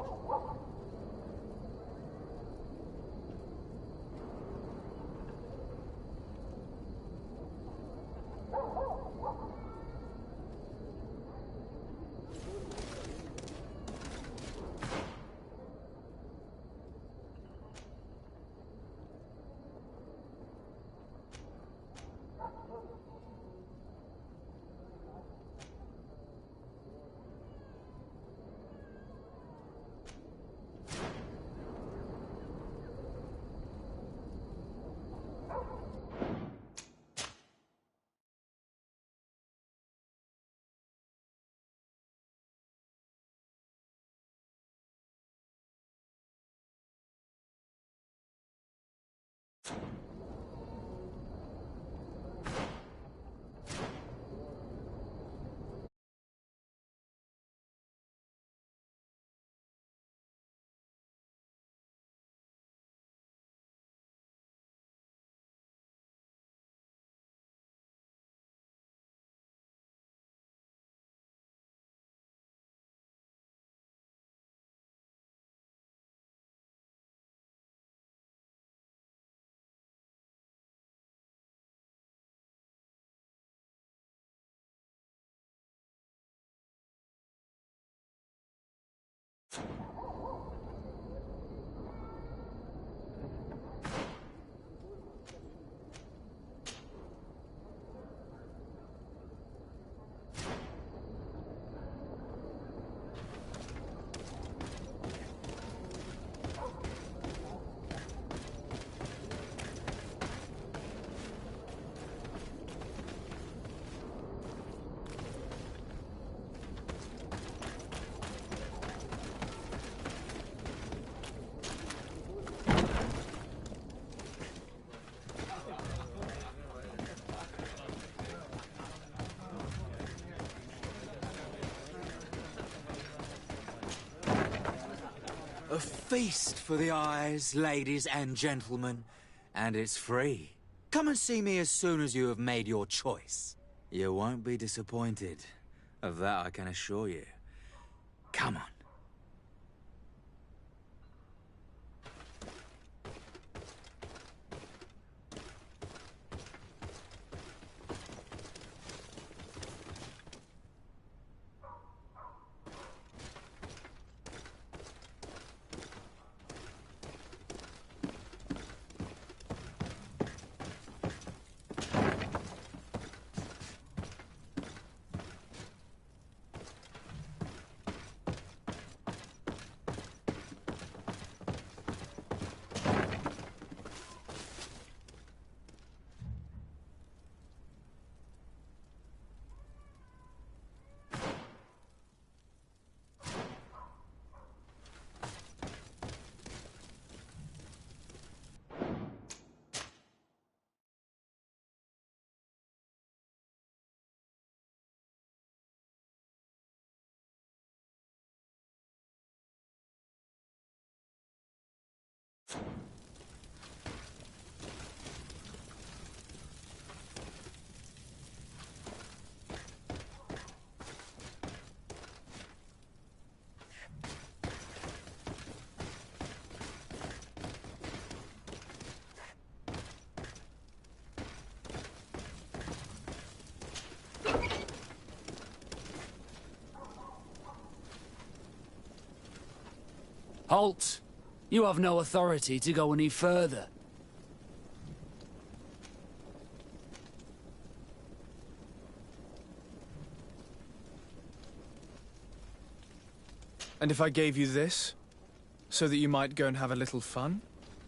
A feast for the eyes, ladies and gentlemen, and it's free. Come and see me as soon as you have made your choice. You won't be disappointed. Of that I can assure you. Come on. Halt! You have no authority to go any further. And if I gave you this? So that you might go and have a little fun?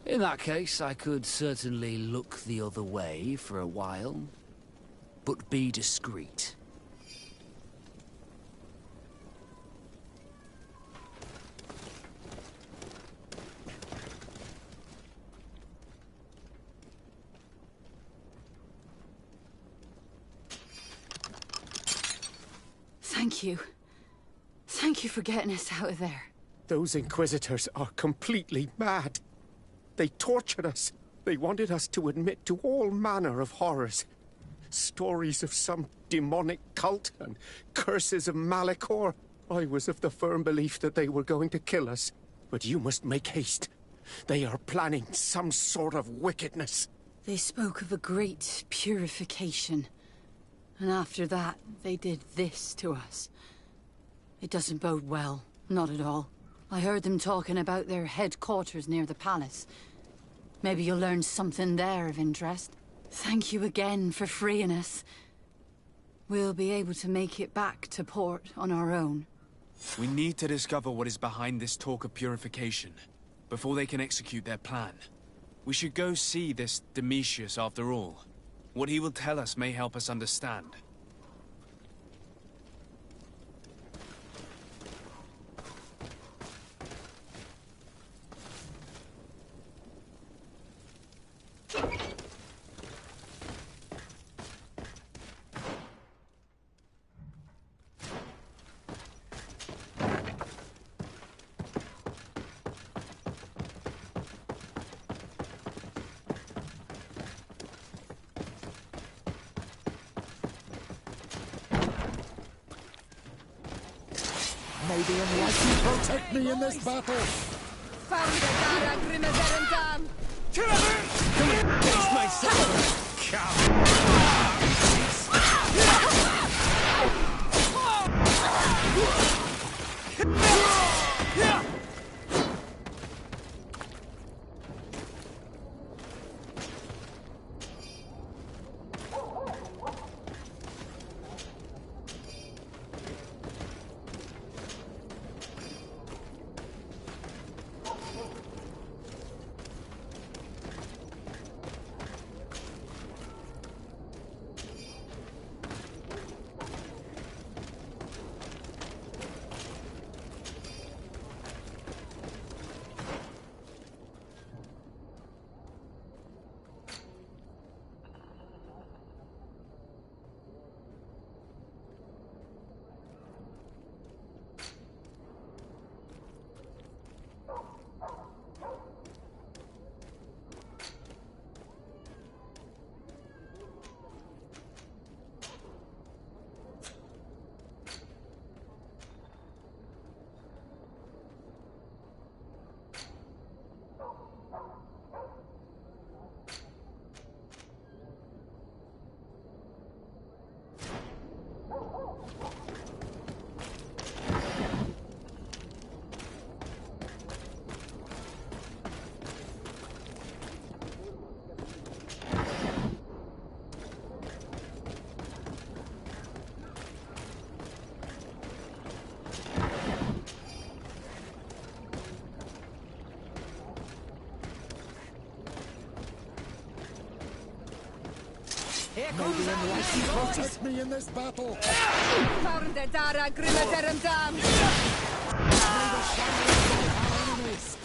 In that case, I could certainly look the other way for a while. But be discreet. Thank you. Thank you for getting us out of there. Those Inquisitors are completely mad. They tortured us. They wanted us to admit to all manner of horrors. Stories of some demonic cult and curses of Malachor. I was of the firm belief that they were going to kill us. But you must make haste. They are planning some sort of wickedness. They spoke of a great purification. And after that, they did this to us. It doesn't bode well. Not at all. I heard them talking about their headquarters near the palace. Maybe you'll learn something there of interest. Thank you again for freeing us. We'll be able to make it back to port on our own. We need to discover what is behind this talk of purification, before they can execute their plan. We should go see this Domitius after all. What he will tell us may help us understand. May the Enlightened protect me in this battle! Come and face myself! May the Enlightened protect me in this battle! May the shadow of our enemies!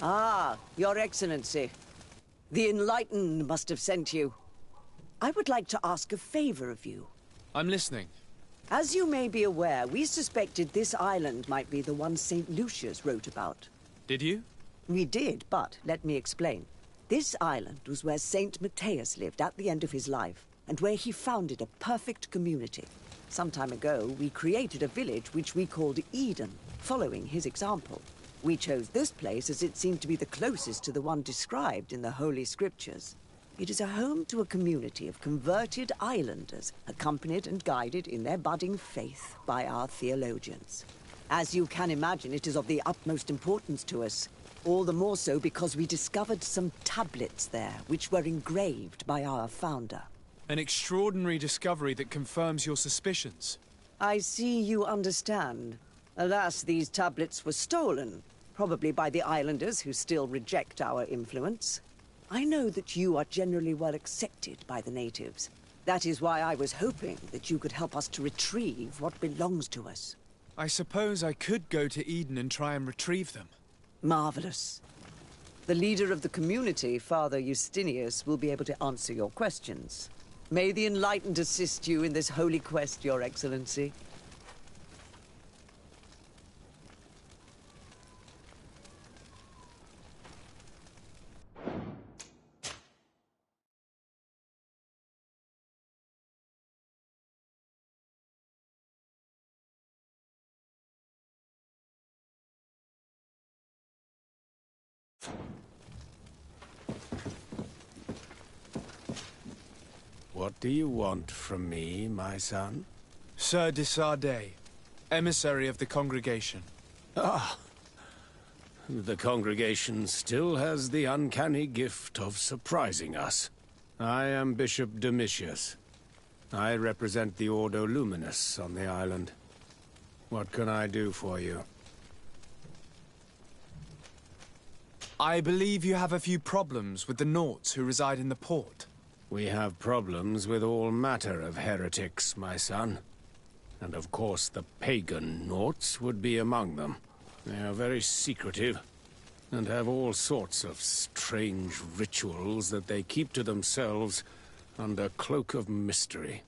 Ah, Your Excellency. The Enlightened must have sent you. I would like to ask a favor of you. I'm listening. As you may be aware, we suspected this island might be the one St. Lucius wrote about. Did you? We did, but let me explain. This island was where St. Matthias lived at the end of his life, and where he founded a perfect community. Some time ago, we created a village which we called Eden, following his example. We chose this place as it seemed to be the closest to the one described in the Holy Scriptures. It is a home to a community of converted islanders, accompanied and guided in their budding faith by our theologians. As you can imagine, it is of the utmost importance to us. All the more so because we discovered some tablets there, which were engraved by our founder. An extraordinary discovery that confirms your suspicions. I see you understand. Alas, these tablets were stolen, probably by the islanders who still reject our influence. I know that you are generally well accepted by the natives. That is why I was hoping that you could help us to retrieve what belongs to us. I suppose I could go to Eden and try and retrieve them. Marvelous. The leader of the community, Father Justinius, will be able to answer your questions. May the Enlightened assist you in this holy quest, Your Excellency. What do you want from me, my son? Sir de Sardet, emissary of the congregation. Ah, the congregation still has the uncanny gift of surprising us. I am Bishop Domitius. I represent the Ordo Luminous on the island. What can I do for you? I believe you have a few problems with the Nauts who reside in the port. We have problems with all matter of heretics, my son. And of course the pagan Nauts would be among them. They are very secretive, and have all sorts of strange rituals that they keep to themselves under cloak of mystery.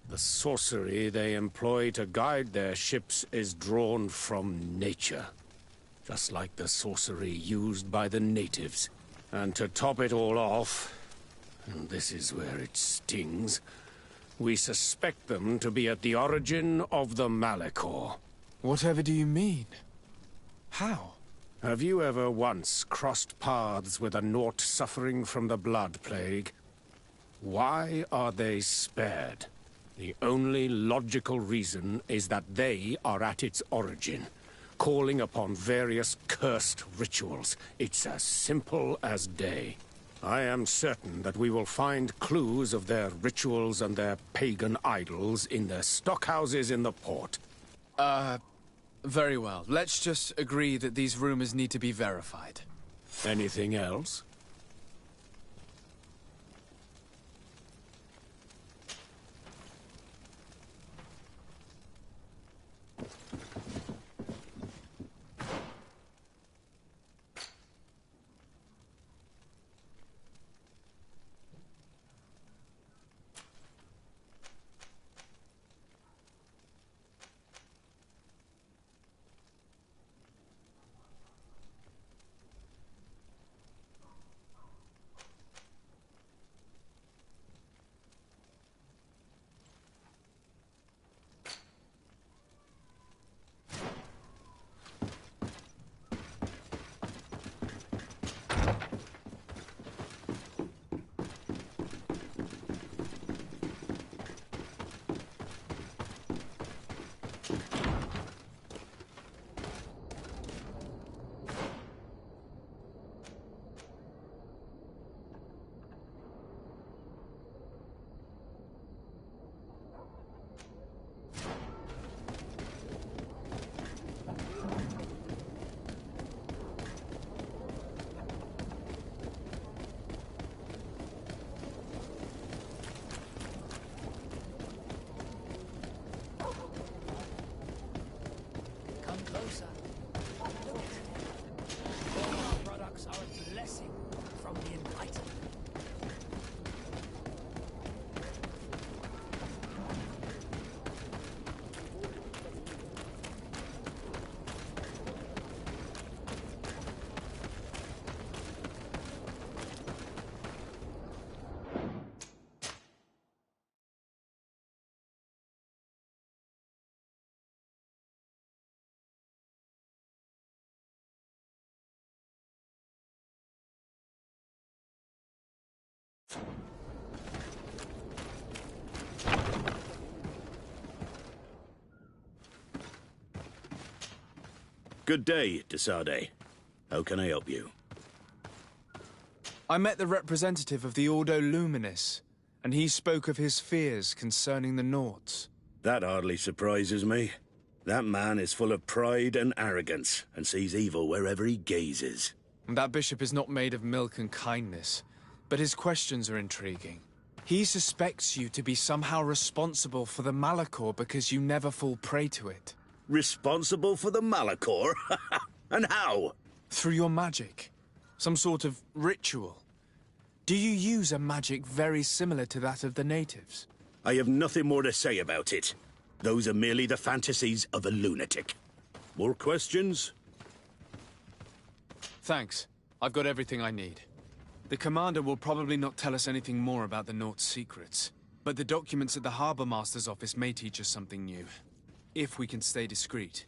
The sorcery they employ to guide their ships is drawn from nature, just like the sorcery used by the natives. And to top it all off, and this is where it stings, we suspect them to be at the origin of the Malachor. Whatever do you mean? How? Have you ever once crossed paths with a Naut suffering from the Blood Plague? Why are they spared? The only logical reason is that they are at its origin, calling upon various cursed rituals. It's as simple as day. I am certain that we will find clues of their rituals and their pagan idols in their stockhouses in the port. Very well. Let's just agree that these rumors need to be verified. Anything else? Good day, Desade. How can I help you? I met the representative of the Ordo Luminis, and he spoke of his fears concerning the Nauts. That hardly surprises me. That man is full of pride and arrogance, and sees evil wherever he gazes. That bishop is not made of milk and kindness, but his questions are intriguing. He suspects you to be somehow responsible for the Malachor because you never fall prey to it. Responsible for the Malachor? And how? Through your magic. Some sort of ritual. Do you use a magic very similar to that of the natives? I have nothing more to say about it. Those are merely the fantasies of a lunatic. More questions? Thanks. I've got everything I need. The commander will probably not tell us anything more about the Naut's secrets, but the documents at the Harbor Master's office may teach us something new. If we can stay discreet.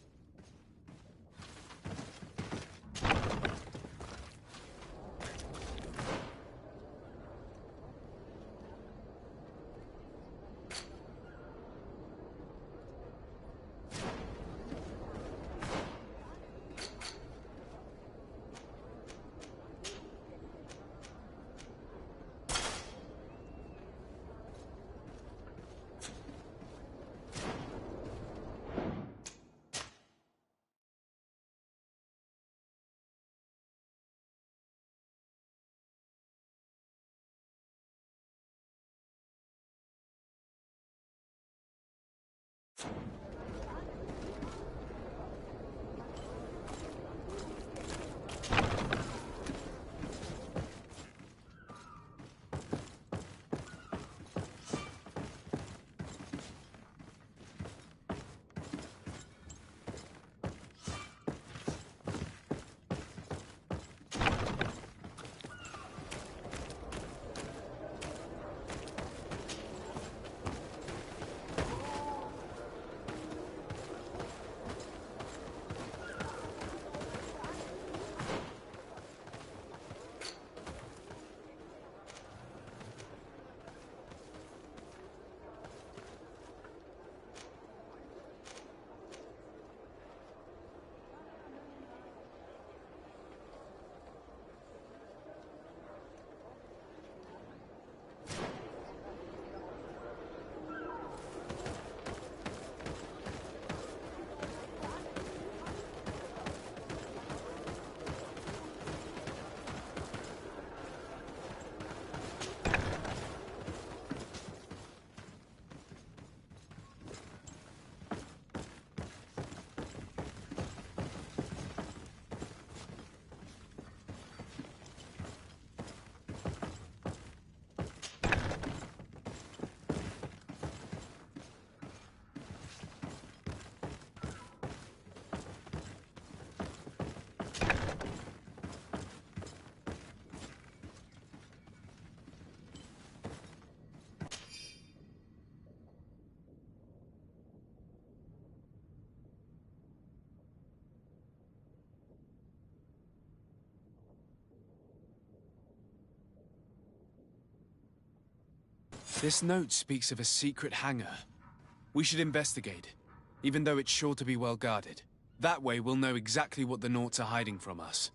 This note speaks of a secret hangar. We should investigate, even though it's sure to be well guarded. That way we'll know exactly what the Nauts are hiding from us.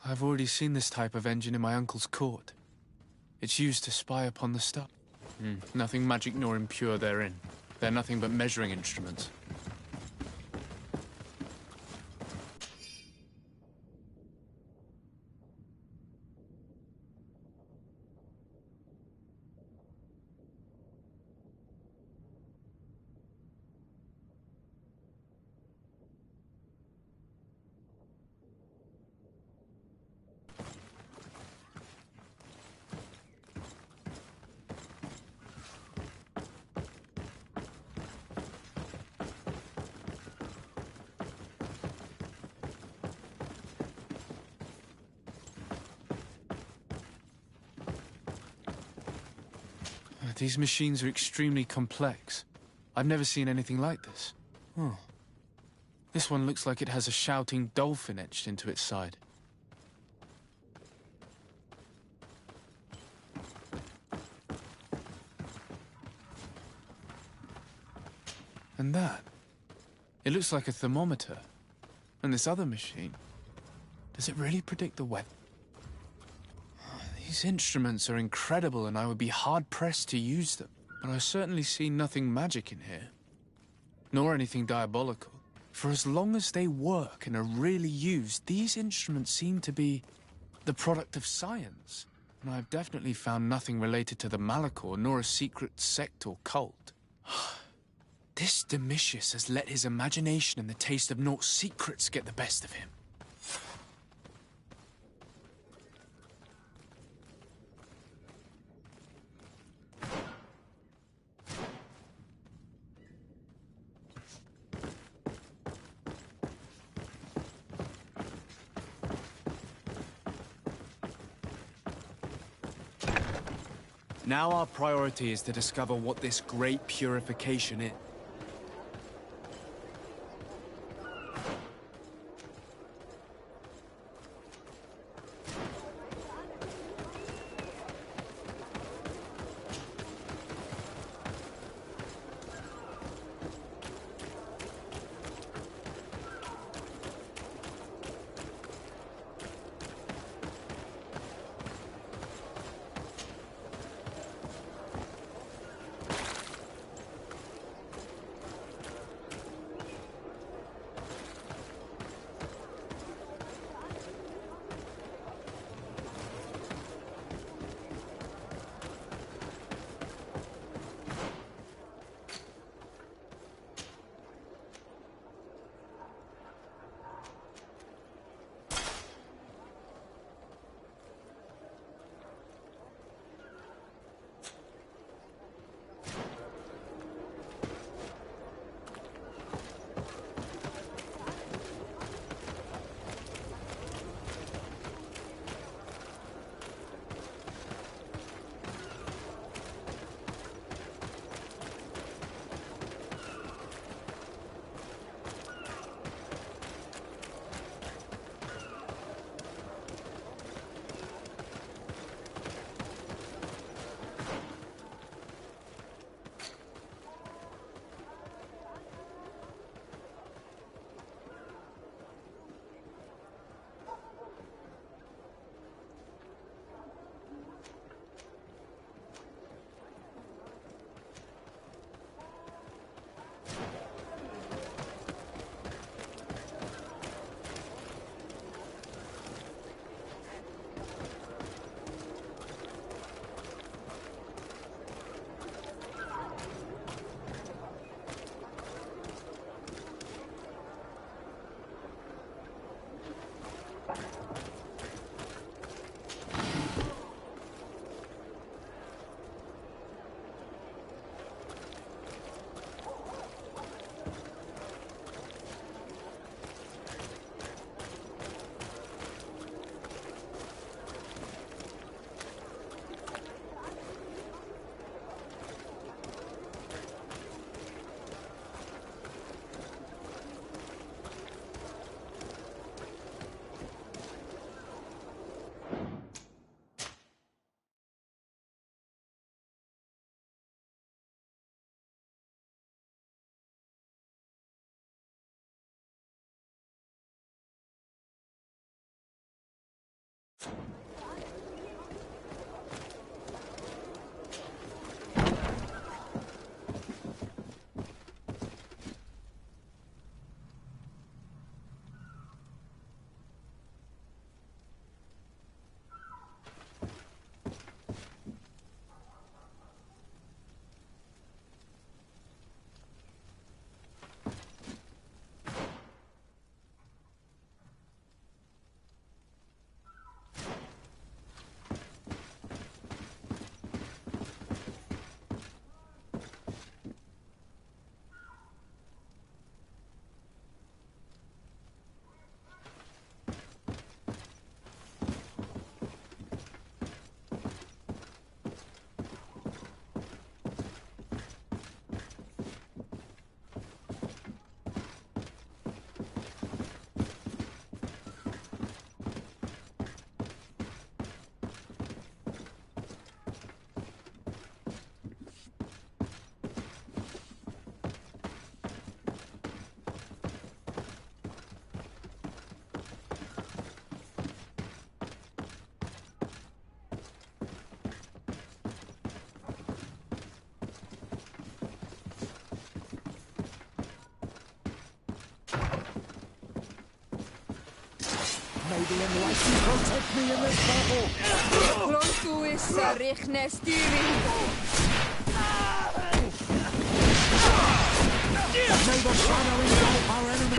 I've already seen this type of engine in my uncle's court. It's used to spy upon the stuff. Nothing magic nor impure therein. They're nothing but measuring instruments. These machines are extremely complex. I've never seen anything like this. Oh. This one looks like it has a shouting dolphin etched into its side. And that. It looks like a thermometer. And this other machine. Does it really predict the weather? These instruments are incredible, and I would be hard-pressed to use them. But I certainly see nothing magic in here. Nor anything diabolical. For as long as they work and are really used, these instruments seem to be the product of science. And I've definitely found nothing related to the Malachor, nor a secret sect or cult. This Domitius has let his imagination and the taste of Naught's secrets get the best of him. Now our priority is to discover what this great purification is. the enlightened protect me in this battle! May the shadow engulf our enemy!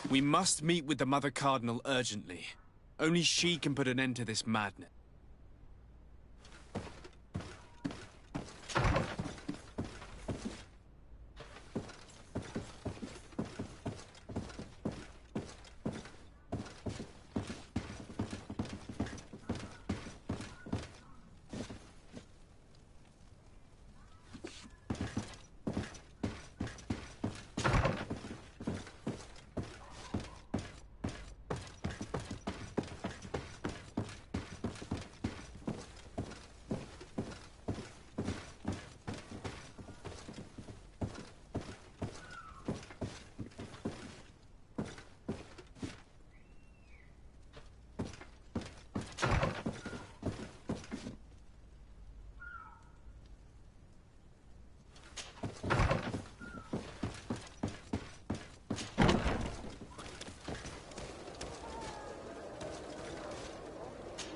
We must meet with the Mother Cardinal urgently. Only she can put an end to this madness.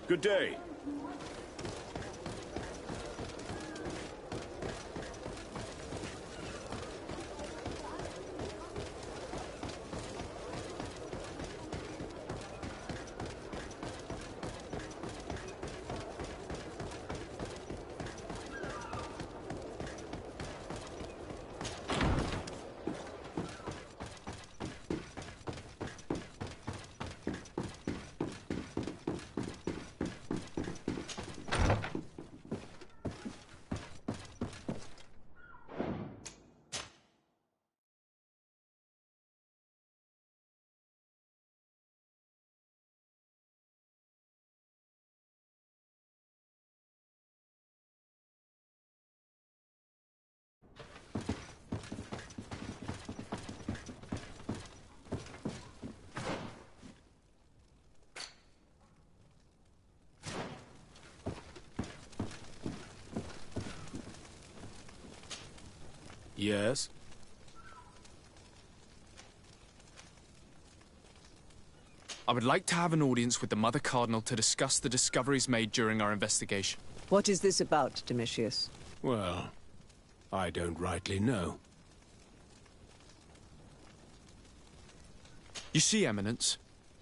Good day. Yes? I would like to have an audience with the Mother Cardinal to discuss the discoveries made during our investigation. What is this about, Domitius? Well, I don't rightly know. You see, Eminence,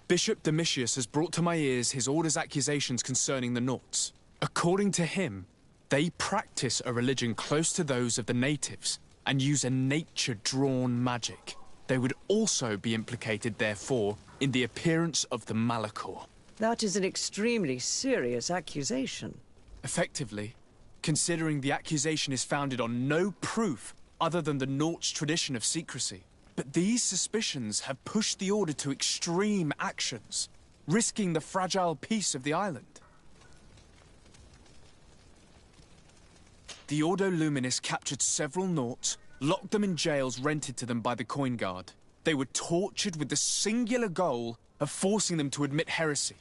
Bishop Domitius has brought to my ears his order's accusations concerning the Nauts. According to him, they practice a religion close to those of the natives and use a nature-drawn magic. They would also be implicated, therefore, in the appearance of the Malachor. That is an extremely serious accusation. Effectively, considering the accusation is founded on no proof other than the Nauts' tradition of secrecy. But these suspicions have pushed the Order to extreme actions, risking the fragile peace of the island. The Ordo Luminis captured several Nauts, locked them in jails rented to them by the Coin Guard. They were tortured with the singular goal of forcing them to admit heresy.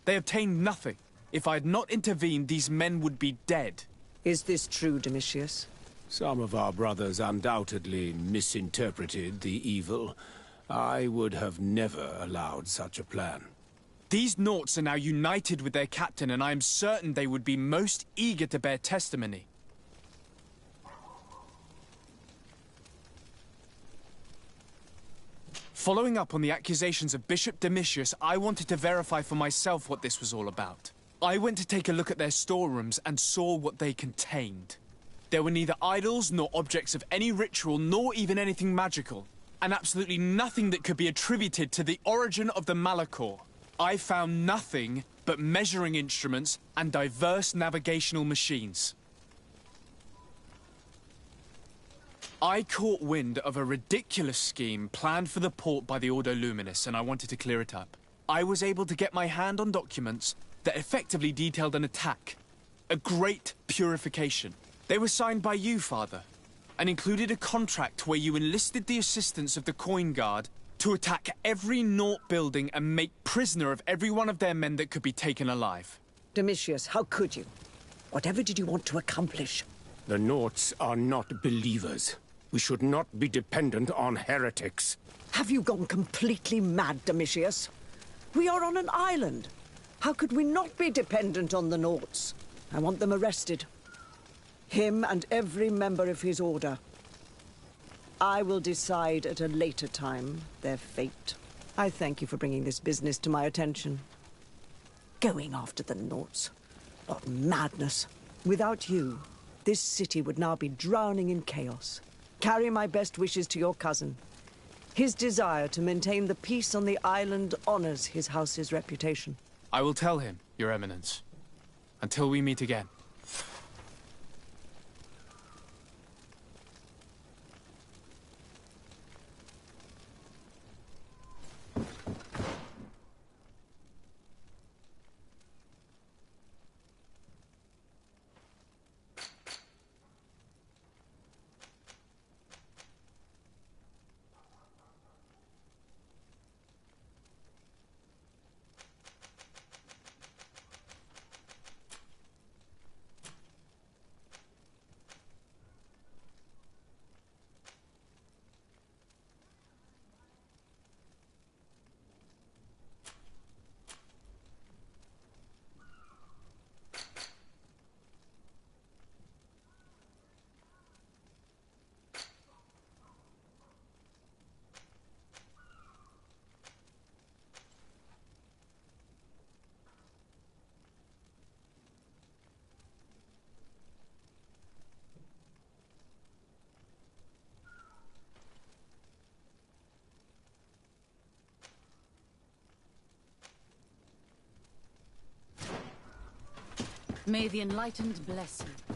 They obtained nothing. If I had not intervened, these men would be dead. Is this true, Domitius? Some of our brothers undoubtedly misinterpreted the evil. I would have never allowed such a plan. These Nauts are now united with their captain, and I am certain they would be most eager to bear testimony. Following up on the accusations of Bishop Domitius, I wanted to verify for myself what this was all about. I went to take a look at their storerooms and saw what they contained. There were neither idols nor objects of any ritual, nor even anything magical, and absolutely nothing that could be attributed to the origin of the Malachor. I found nothing but measuring instruments and diverse navigational machines. I caught wind of a ridiculous scheme planned for the port by the Ordo Luminis, and I wanted to clear it up. I was able to get my hand on documents that effectively detailed an attack. A great purification. They were signed by you, Father, and included a contract where you enlisted the assistance of the Coin Guard to attack every Naught building and make prisoner of every one of their men that could be taken alive. Domitius, how could you? Whatever did you want to accomplish? The Naughts are not believers. We should not be dependent on heretics. Have you gone completely mad, Domitius? We are on an island. How could we not be dependent on the Naughts? I want them arrested. Him and every member of his order. I will decide at a later time their fate. I thank you for bringing this business to my attention. Going after the Naughts. What madness. Without you, this city would now be drowning in chaos. Carry my best wishes to your cousin. His desire to maintain the peace on the island honors his house's reputation. I will tell him, Your Eminence. Until we meet again. May the Enlightened bless you.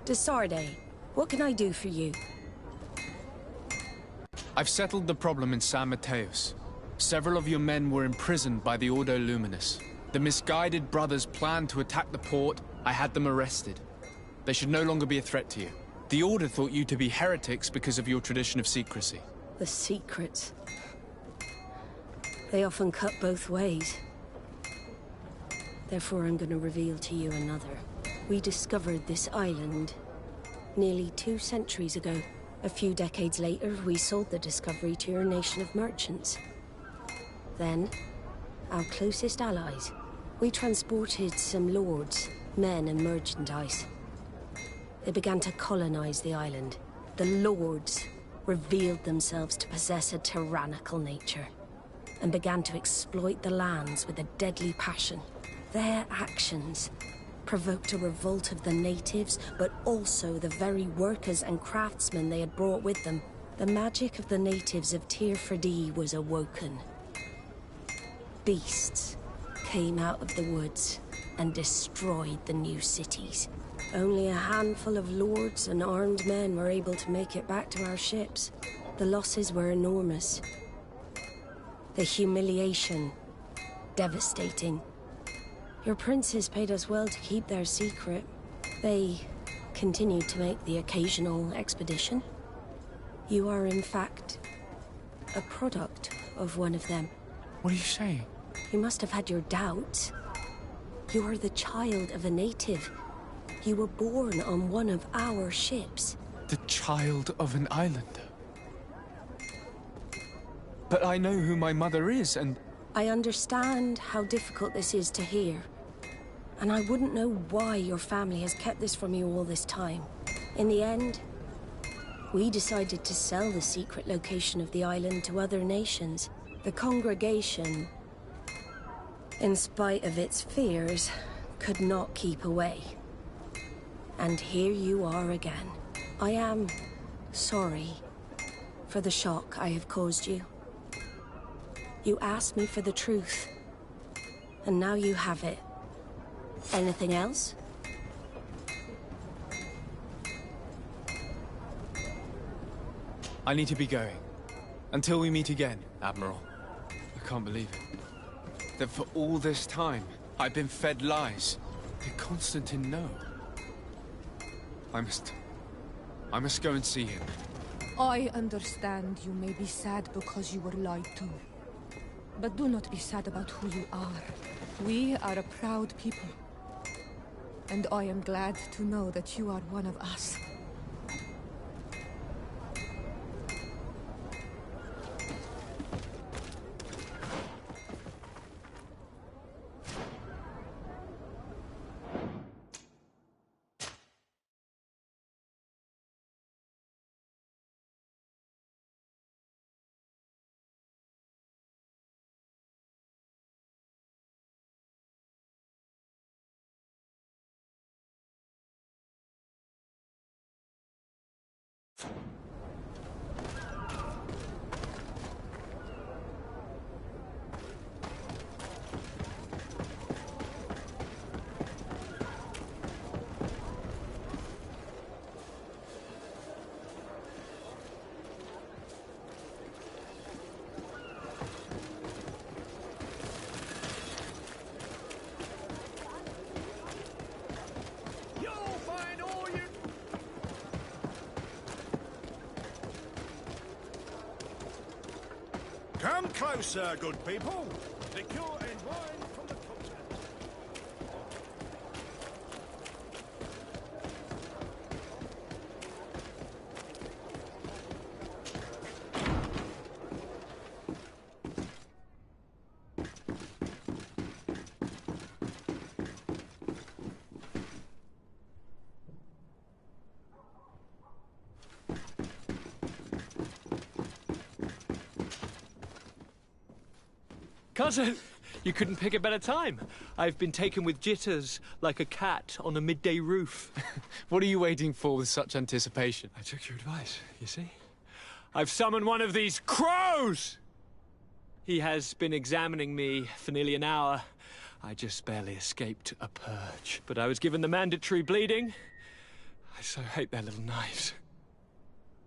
Desarde, what can I do for you? I've settled the problem in San Mateos. Several of your men were imprisoned by the Ordo Luminous. The misguided brothers planned to attack the port. I had them arrested. They should no longer be a threat to you. The Order thought you to be heretics because of your tradition of secrecy. The secrets. They often cut both ways. Therefore, I'm going to reveal to you another. We discovered this island nearly 2 centuries ago. A few decades later, we sold the discovery to your nation of merchants. Then, our closest allies. We transported some lords, men and merchandise. They began to colonize the island. The lords revealed themselves to possess a tyrannical nature and began to exploit the lands with a deadly passion. Their actions provoked a revolt of the natives, but also the very workers and craftsmen they had brought with them. The magic of the natives of Tir Fredee was awoken. Beasts came out of the woods and destroyed the new cities. Only a handful of lords and armed men were able to make it back to our ships. The losses were enormous. The humiliation, devastating. Your princes paid us well to keep their secret. They continued to make the occasional expedition. You are, in fact, a product of one of them. What are you saying? You must have had your doubts. You are the child of a native. You were born on one of our ships. The child of an islander? But I know who my mother is, and... I understand how difficult this is to hear. And I wouldn't know why your family has kept this from you all this time. In the end, we decided to sell the secret location of the island to other nations. The congregation, in spite of its fears, could not keep away. And here you are again. I am sorry for the shock I have caused you. You asked me for the truth, and now you have it. Anything else? I need to be going. Until we meet again, Admiral. I can't believe it. That for all this time, I've been fed lies. Did Constantine know? I must go and see him. I understand you may be sad because you were lied to. But do not be sad about who you are. We are a proud people. And I am glad to know that you are one of us. Come closer, good people. Liqueur and wine from the continent. Cousin, you couldn't pick a better time. I've been taken with jitters, like a cat on a midday roof. What are you waiting for with such anticipation? I took your advice, you see? I've summoned one of these crows! He has been examining me for nearly an hour. I just barely escaped a purge. But I was given the mandatory bleeding. I so hate their little knives.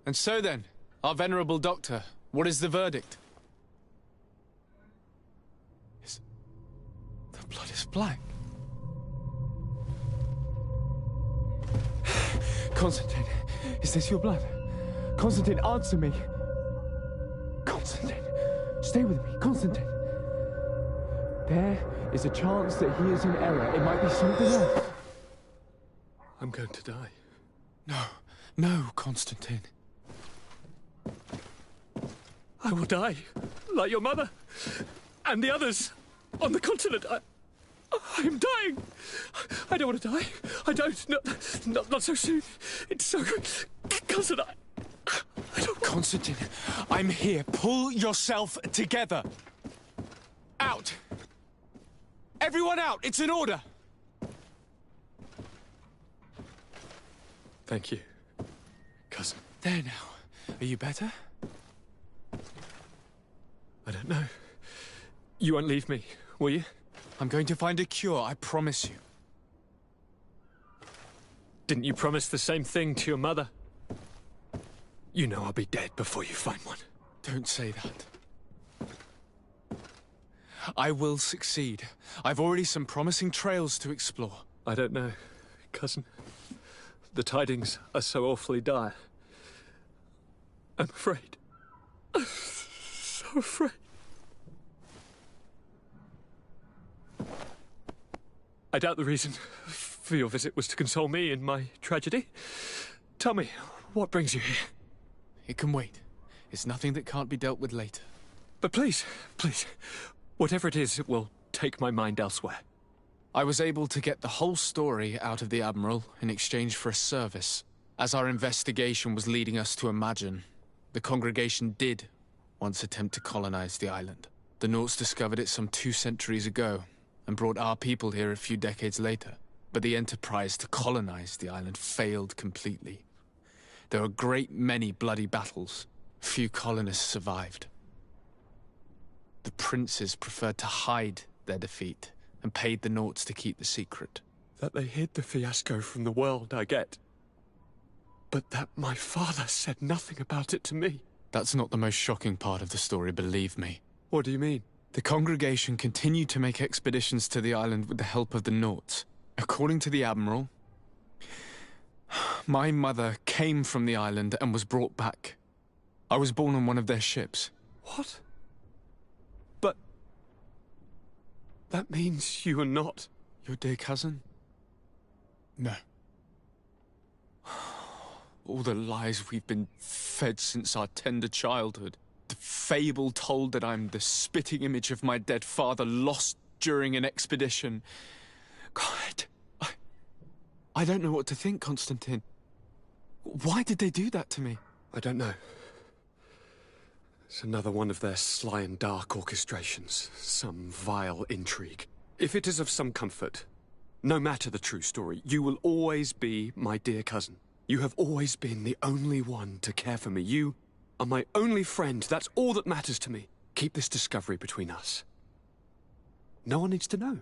And so then, our venerable doctor, what is the verdict? The blood is black. Constantine, is this your blood? Constantine, answer me. Constantine, stay with me, Constantine. There is a chance that he is in error. It might be something else. I'm going to die. No, Constantine. I will die, like your mother, and the others on the continent. I am dying. I don't want to die. I don't. Not so soon. It's so good. Constantine, I don't... Constantine, I'm here. Pull yourself together. Out. Everyone out. It's an order. Thank you, cousin. There now. Are you better? I don't know. You won't leave me, will you? I'm going to find a cure, I promise you. Didn't you promise the same thing to your mother? You know I'll be dead before you find one. Don't say that. I will succeed. I've already some promising trails to explore. I don't know, cousin. The tidings are so awfully dire. I'm afraid. I'm so afraid. I doubt the reason for your visit was to console me in my tragedy. Tell me, what brings you here? It can wait. It's nothing that can't be dealt with later. But please, whatever it is, it will take my mind elsewhere. I was able to get the whole story out of the Admiral in exchange for a service. As our investigation was leading us to imagine, the congregation did once attempt to colonize the island. The Nauts discovered it some 2 centuries ago and brought our people here a few decades later. But the enterprise to colonize the island failed completely. There were a great many bloody battles. Few colonists survived. The princes preferred to hide their defeat and paid the Nauts to keep the secret. That they hid the fiasco from the world, I get. But that my father said nothing about it to me. That's not the most shocking part of the story, believe me. What do you mean? The congregation continued to make expeditions to the island with the help of the Nauts. According to the Admiral, my mother came from the island and was brought back. I was born on one of their ships. What? But... that means you are not... your dear cousin? No. All the lies we've been fed since our tender childhood. The fable told that I'm the spitting image of my dead father lost during an expedition. God, I don't know what to think, Constantine. Why did they do that to me? I don't know. It's another one of their sly and dark orchestrations. Some vile intrigue. If it is of some comfort, no matter the true story, you will always be my dear cousin. You have always been the only one to care for me. You are my only friend. That's all that matters to me. Keep this discovery between us. No one needs to know.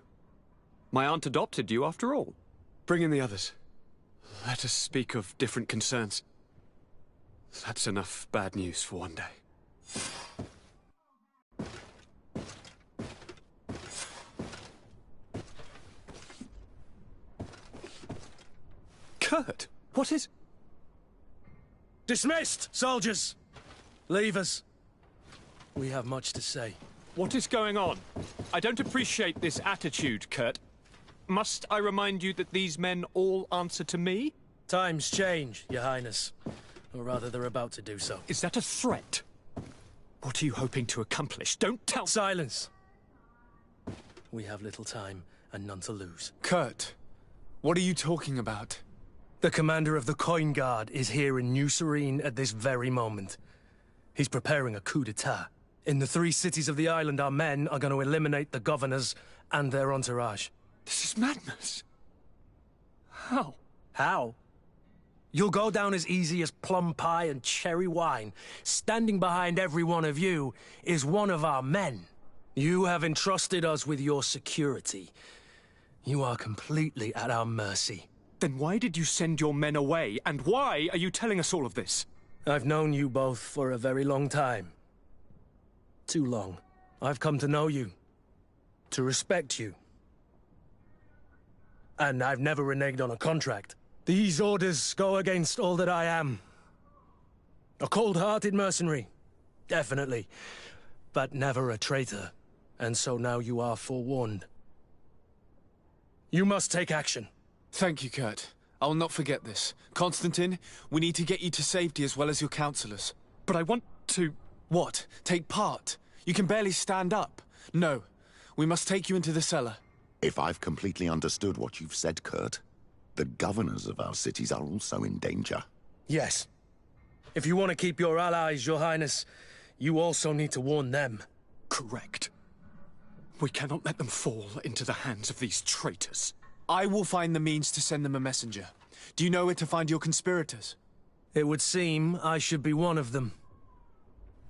My aunt adopted you after all. Bring in the others. Let us speak of different concerns. That's enough bad news for one day. Kurt, what is... Dismissed, soldiers! Leave us. We have much to say. What is going on? I don't appreciate this attitude, Kurt. Must I remind you that these men all answer to me? Times change, Your Highness. Or rather, they're about to do so. Is that a threat? What are you hoping to accomplish? Don't tell... Silence! We have little time and none to lose. Kurt, what are you talking about? The commander of the Coin Guard is here in New Serene at this very moment. He's preparing a coup d'etat. In the 3 cities of the island, our men are going to eliminate the governors and their entourage. This is madness. How? How? You'll go down as easy as plum pie and cherry wine. Standing behind every one of you is one of our men. You have entrusted us with your security. You are completely at our mercy. Then why did you send your men away, and why are you telling us all of this? I've known you both for a very long time. Too long. I've come to know you. To respect you. And I've never reneged on a contract. These orders go against all that I am. A cold-hearted mercenary. Definitely. But never a traitor. And so now you are forewarned. You must take action. Thank you, Kurt. I'll not forget this. Constantine, we need to get you to safety as well as your counselors. But I want to... What? Take part? You can barely stand up. No. We must take you into the cellar. If I've completely understood what you've said, Kurt, the governors of our cities are also in danger. Yes. If you want to keep your allies, Your Highness, you also need to warn them. Correct. We cannot let them fall into the hands of these traitors. I will find the means to send them a messenger. Do you know where to find your conspirators? It would seem I should be one of them.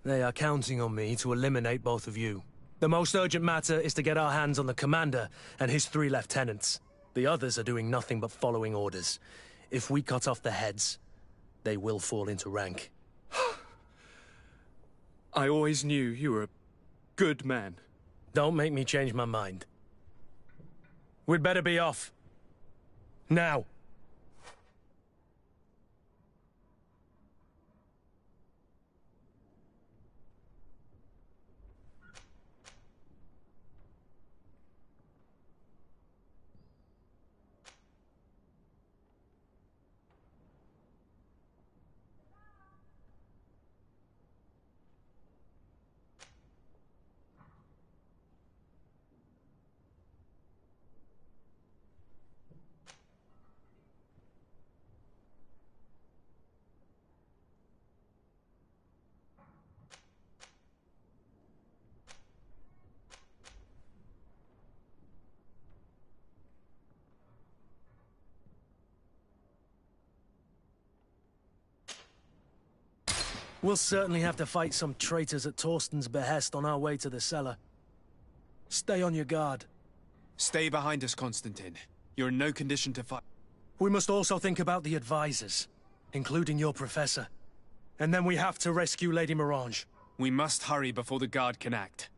They are counting on me to eliminate both of you. The most urgent matter is to get our hands on the commander and his 3 lieutenants. The others are doing nothing but following orders. If we cut off their heads, they will fall into rank. I always knew you were a good man. Don't make me change my mind. We'd better be off. Now. We'll certainly have to fight some traitors at Torsten's behest on our way to the cellar. Stay on your guard. Stay behind us, Constantine. You're in no condition to fight. We must also think about the advisors, including your professor. And then we have to rescue Lady Mirange. We must hurry before the guard can act.